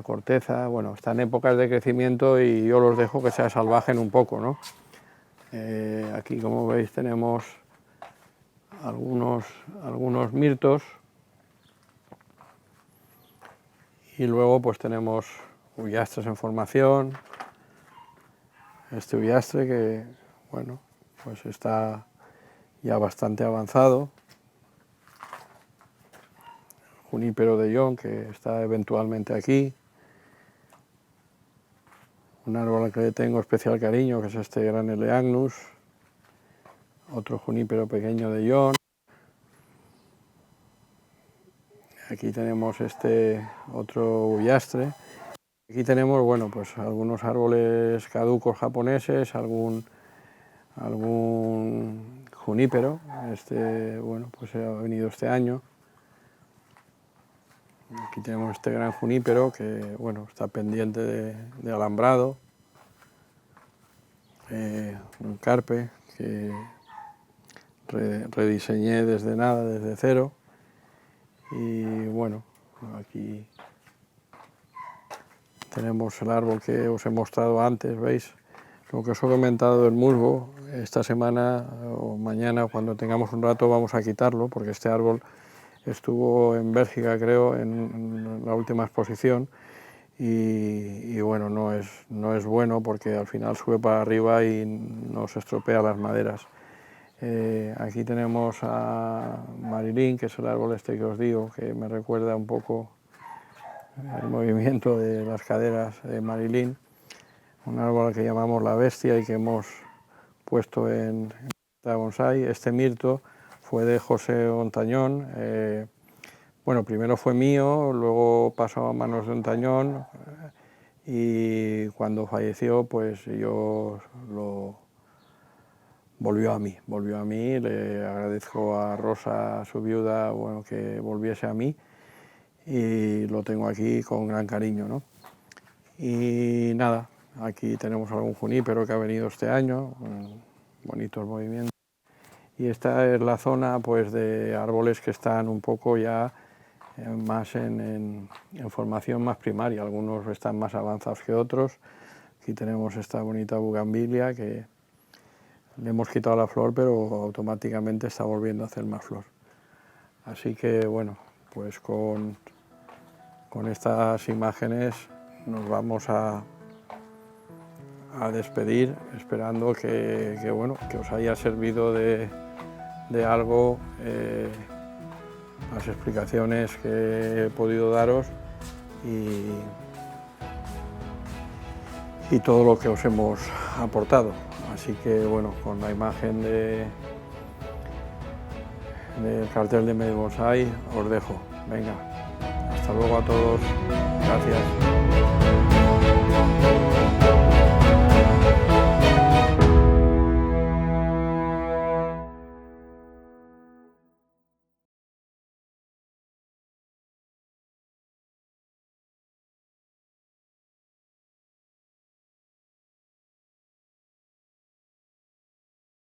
corteza. Bueno, está en épocas de crecimiento y yo los dejo que se salvajen un poco, ¿no? Aquí, como veis, tenemos algunos mirtos, y luego pues tenemos Uyastres en formación. Este Uyastre que, bueno, pues está ya bastante avanzado. Junípero de Jon, que está eventualmente aquí. Un árbol al que le tengo especial cariño, que es este gran Eleagnus. Otro junípero pequeño de Jon. Aquí tenemos este otro Uyastre. Aquí tenemos, bueno, pues algunos árboles caducos japoneses, algún junípero. Este, bueno, pues ha venido este año. Aquí tenemos este gran junípero que, bueno, está pendiente de alambrado. Un carpe que rediseñé desde cero. Y bueno, aquí tenemos el árbol que os he mostrado antes, ¿veis? Lo que os he comentado del musgo, esta semana o mañana, cuando tengamos un rato, vamos a quitarlo, porque este árbol estuvo en Bélgica, creo, en la última exposición, y bueno, no es bueno porque al final sube para arriba y nos estropea las maderas. Aquí tenemos a Marilyn, que es el árbol este que os digo, que me recuerda un poco el movimiento de las caderas de Marilyn. Un árbol que llamamos la bestia y que hemos puesto en bonsai. Este mirto fue de José Ontañón. Bueno, primero fue mío, luego pasó a manos de Ontañón y cuando falleció, pues volvió a mí. Le agradezco a Rosa, su viuda, bueno, que volviese a mí, y lo tengo aquí con gran cariño, ¿no? Y nada, aquí tenemos algún junípero que ha venido este año, bonitos movimientos. Y esta es la zona, pues, de árboles que están un poco ya más en formación más primaria. Algunos están más avanzados que otros. Aquí tenemos esta bonita bugambilia que Le hemos quitado la flor, pero automáticamente está volviendo a hacer más flor. Así que bueno, pues con estas imágenes nos vamos a despedir, esperando que os haya servido de algo las explicaciones que he podido daros y todo lo que os hemos aportado. Así que bueno, con la imagen del cartel de Made Bonsai os dejo. Venga, hasta luego a todos. Gracias.